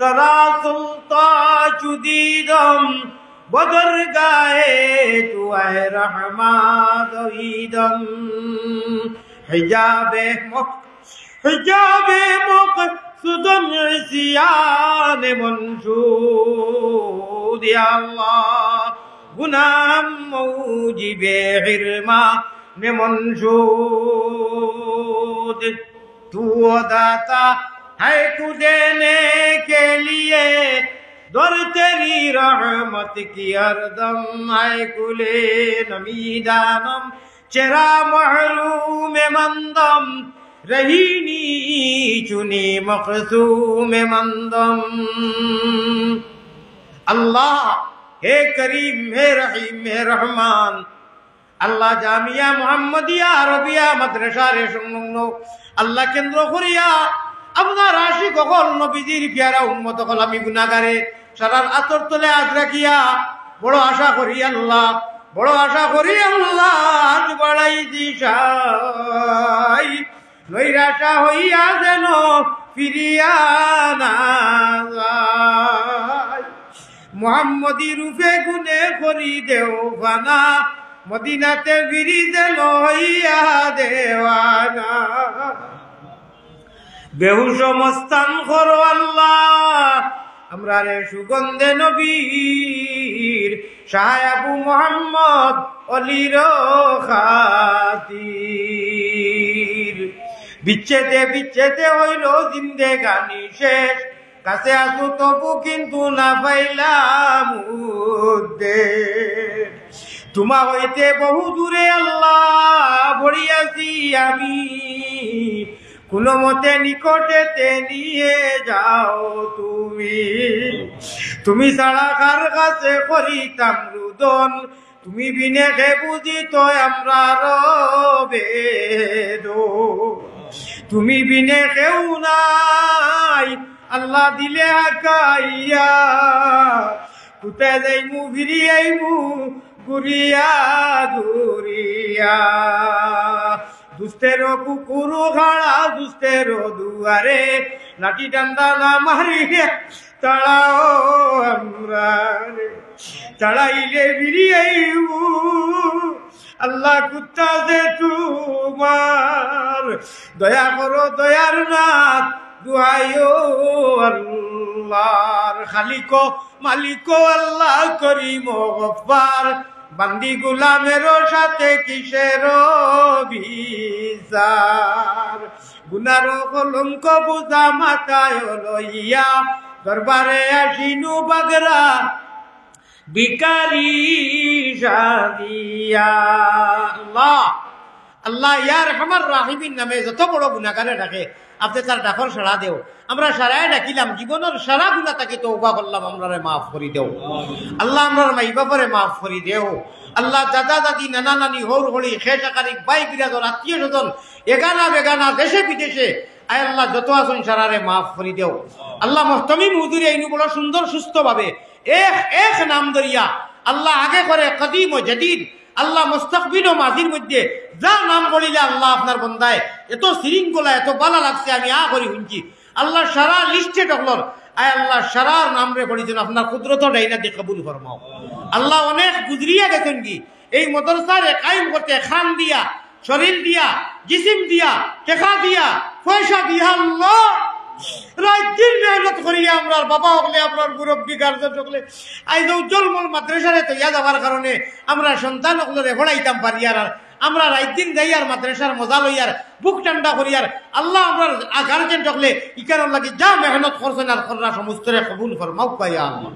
तरा सुल्ता चुदीदम बदर गाए तू आए रहमान ईदम हिजाबे मक़सूदम इस्यान मंशूद या अल्लाह गुनाम मौजिबे हिरमा ने मंशूद तू दाता है तू देने के लिए दर तेरी रहमत की हरदम है कुले नमीदानम चेरा महरूम मंदम रहीनी चुनी मक़सूम मंदम अल्लाह हे करीम हे रहीम हे रहमान अल्लाह जामिया मुहम्मदिया अरबिया मद्रसा रे सुन्नो अल्लाह केंद्र करिया আপনার আশিক হল নবীজির পিয়ারা উম্মত হল আমি গুনাহগারে সারার আতর তলে আজ রাখিয়া বড় আশা করি আল্লাহ বড় আশা করি আল্লাহ আজ বাড়াই দিশাই নৈরাশা হইয়া যেন ফিরিয়া না যায় মুহাম্মদি রূপে গুনে করি দেও ফানা মদিনাতে ফিরি যেন হইয়া দেওয়ানা বেহুশ মস্তান করো আল্লাহ আমরা রে সুগন্ধে নবীর শাহ আবু মোহাম্মদ অলির খাতির বিচ্ছেদে বিচ্ছেদে হইল জিন্দেগানি শেষ কাছে আসো তবু কিন্তু না পাইলাম তোমা হইতে বহু দূরে আল্লাহ বড়িয়াছি আমি কোন মতে নিকটেতে নিয়ে যাও তুমি ছাড়া কার কাছে করিতাম রুদন তুমি বিনে খে বুঝি তো আমরা রবে তুমি বিনে কেউ নাই আল্লাহ দিলে হাকাইয়া কোথায় যাইমু ফিরিয়াইমু ঘুরিয়া ঘুরিয়া দুস্তেরো কুকুরু খাড়া দুস্তেরো দুয়ারে লাঠি ডান্ডা না মারিয়া তাড়াও আমরা তাড়াইলে ফিরিয়াইবু আল্লাহ কুত্তা যে তোমার দয়া করো দয়ার নাথ দুহাইও আল্লাহর খালিক মালিক আল্লাহ করিম গফফার বান্দি গুলামের সাথে কিসের বিচার গুনার কলঙ্ক বুঝা মাথায় লইয়া দরবারে আসিনু বাগরা ভিখারি সাদিয়া আল্লাহ আল্লাহ ইয়ার রহমান রাহিমিন নামে যত বড় গুনাহগারে ডাকে আপনি তার ডাকর সাড়া দেও আমরা সারায় ডাকিলাম জীবনের সারা গুণা তাকে তওবা করলাম আমরা মাফ করি দেও আল্লাহ আমরা মাই বাবারে মাফ করি দেও আল্লাহ দাদা দাদি নানা নানি হৌর হলি খেসাকারিক ভাই বিরাদর আত্মীয় স্বজন এগানা বেগানা দেশে বিদেশে আয় আল্লাহ যত আসুন সারারে মাফ করি দেও আল্লাহ মহতমি মুদুরি আইনু বড় সুন্দর সুস্থ ভাবে এক নাম দরিয়া আল্লাহ আগে করে কদিম ও জদিদ আল্লাহ মুস্তাকবিল ও মাজির মধ্যে যা নাম বলিলে আল্লাহ আপনার বন্দায় এত শৃঙ্খলা এত ভালো লাগছে আমি করি শুনছি আল্লাহ সারা লিস্টে ডকলর আয় আল্লাহ সারার নাম রে পড়িছেন আপনার কুদরত ডাইনা দিয়ে কবুল ফরমাও আল্লাহ অনেক গুজরিয়া গেছেন কি এই মাদ্রাসারে কায়েম করতে খান দিয়া শরীর দিয়া জিসিম দিয়া টেকা দিয়া পয়সা দিয়া আল্লাহ রাত দিন মেহনত করিয়া আমরা বাবা হকলে আপনার মুরব্বী গার্জেন হকলে আইজ উজ্জ্বলমল মাদ্রাসারে তৈয়া যাবার কারণে আমরা সন্তান হকলরে পড়াইতাম পারি আর আমরা রাত দিন যাইয়ার মাদ্রাসার মজা লইয়ার বুক ঠান্ডা করিয়ার আল্লাহ আমরা গার্জেন হকলে ইকারণ লাগি যা মেহনত করছেন আর কররা সমস্তরে কবুল ফরমাও পাইয়া আল্লাহ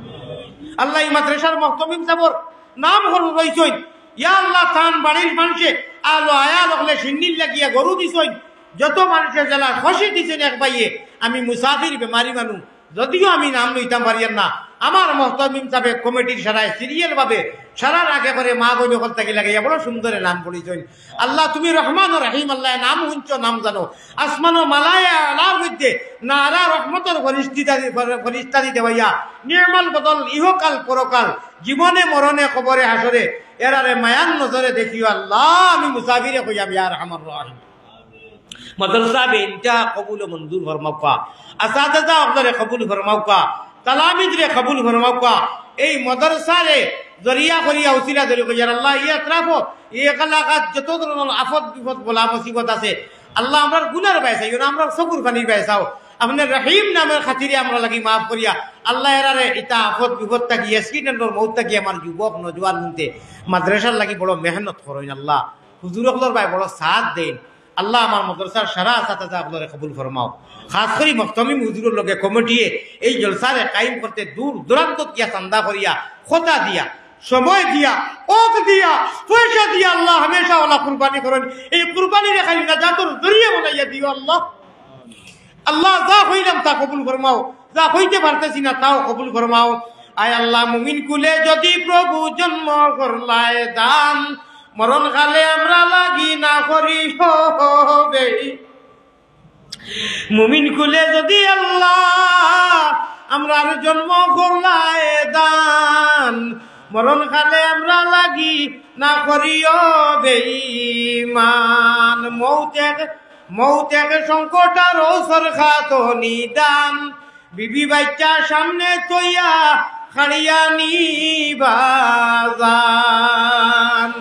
আল্লাহ এই মাদ্রাসার মহতমিম সাবর নাম হল রইছই ইয়া আল্লাহ তান বাড়ির মানুষে আলো আয়া হকলে সিন্নির লাগিয়া গরু দিছই যত মানুষের জেলা খুশি দিছেন এক পাইয়ে আমি মুসাফির বেমারি মানুষ যদিও আমি নাম লইতাম পারিয়ান না, আমার মহতামিম সাহেব কমিটির সারায় সিরিয়াল ভাবে সারার আগে করে মা বই নকল তাকে লাগাইয়া বড় সুন্দরে নাম পড়িছেন। আল্লাহ তুমি রহমান ও রহিম, আল্লাহ নাম শুনছ নাম জানো, আসমান ও মালায়া আলার মধ্যে নারা রহমতর ফরিস্তা দিতে ভাইয়া নির্মল বদল ইহকাল পরকাল জীবনে মরণে খবরে হাসরে এরারে মায়ান নজরে দেখিও আল্লাহ। আমি মুসাফিরে কইয়াম ইয়া রহমান রহিম। মাদ্রাসা বেনটা কবুল মঞ্জুর ফরমাওকা, আসাতিজা আপনারে কবুল ফরমাওকা, তালামিজরে কবুল ফরমাওকা। এই মাদ্রাসারে জরিয়া করিয়া উসিলা ধরে কইয়ার আল্লাহ ইয়া আত্রাফত এই এলাকাত যত ধরনের আফত বিপদ বলা মুসিবত আছে আল্লাহ আমরার গুনার বাইসাইও না, আমরা সবুর পানির বাইসাও আপনার রহিম নামের খাতিরে আমরা লাগি মাফ করিয়া আল্লাহ এরারে ইতা আফত বিপদ থাকি এক্সিডেন্টর মৌত থাকি আমার যুবক নজওয়ান নিতে মাদ্রাসার লাগি বড় মেহনত করেন আল্লাহ। হুজুর অকলর ভাই বড় সাথ দেন আল্লাহ। আমার মাদ্রাসার সারা আসাতিজা আপনারে কবুল ফরমাও। খাস করে মখতমিম হুজুরের লগে কমিটিয়ে এই জলসারে কায়েম করতে দূর দূরান্ত গিয়া চান্দা করিয়া খোতা দিয়া সময় দিয়া ওক দিয়া পয়সা দিয়া আল্লাহ হামেশা ওলা কুরবানি করেন। এই কুরবানি রেখাই না জাতর জরিয়া বানাইয়া দিও আল্লাহ। আল্লাহ যা হইলাম তা কবুল ফরমাও, যা হইতে পারতেছি না তাও কবুল ফরমাও। আয় আল্লাহ মুমিন কুলে যদি প্রভু জন্ম করলায় দান, মরণ কালে আমরা লাগি না করি হবে। মুমিন কুলে যদি আল্লাহ আমরা জন্ম করলায় দান, মরণ কালে আমরা লাগি না করিও বেঈমান। মৌত এক সংকট আর ওসর খাত নিদান, বিবি বাচ্চা সামনে তৈয়া খাড়িয়া নিবাজান।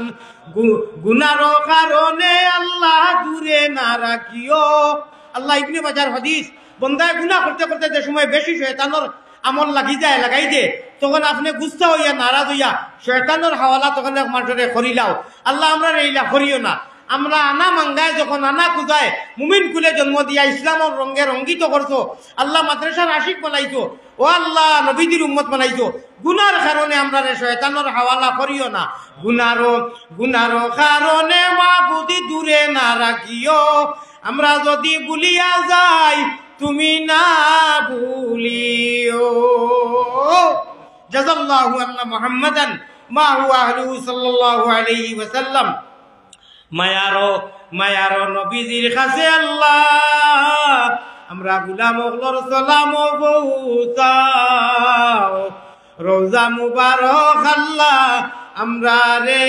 গুনার কারণে আল্লাহ দূরে না রাখিও। আল্লাহ ইবনে মাজার হাদিস, বন্দায় গুনাহ করতে করতে যে সময় বেশি শয়তানের আমল লাগাই দে তখন আপনি গুস্তা হইয়া নারাজ হইয়া শয়তানের হাওয়ালা তখন মানুষরে করিলাও। আল্লাহ আমরা এইলা করিও না। আমরা আনা মাঙ্গায় যখন আনা খুঁজায় মুমিন কুলে জন্ম দিয়া ইসলামের রঙে রঙ্গিত করছো আল্লাহ, মাদ্রাসার আশিক বানাইছো ও আল্লাহ, নবীদের উম্মত বানাইছো। গুনার কারণে আমরা শয়তানের হাওয়ালা করিও না। গুনার কারণে মাবুদি দূরে না রাখিও। আমরা যদি ভুলিয়া যাই তুমি না ভুলিও। জাযাল্লাহু আন্না মুহাম্মাদান মা হুয়া আহলুহু সাল্লাল্লাহু আলাইহি ওয়াসাল্লাম। মায়ারো নবীজির কাছে আল্লাহ আমরা গুলাম ওগলর সালাম পৌঁছাও। রোজা মুবারক আল্লাহ আমরা রে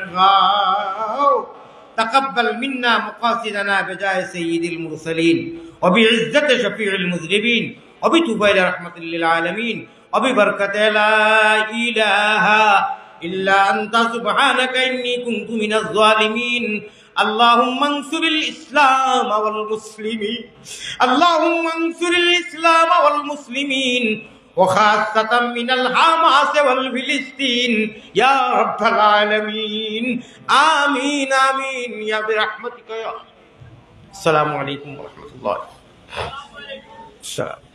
দেখাও। تقبل منا مقاصدنا بجاه سيد المرسلين وبعزة شفيع المذنبين وبتوبة رحمة للعالمين وببركة لا إله إلا أنت سبحانك إني كنت من الظالمين. اللهم انصر الإسلام والمسلمين، اللهم انصر الإسلام والمسلمين وخاصة من الحماس والفلسطين يا رب العالمين. آمين آمين يا برحمتك يا. السلام عليكم ورحمة الله. السلام.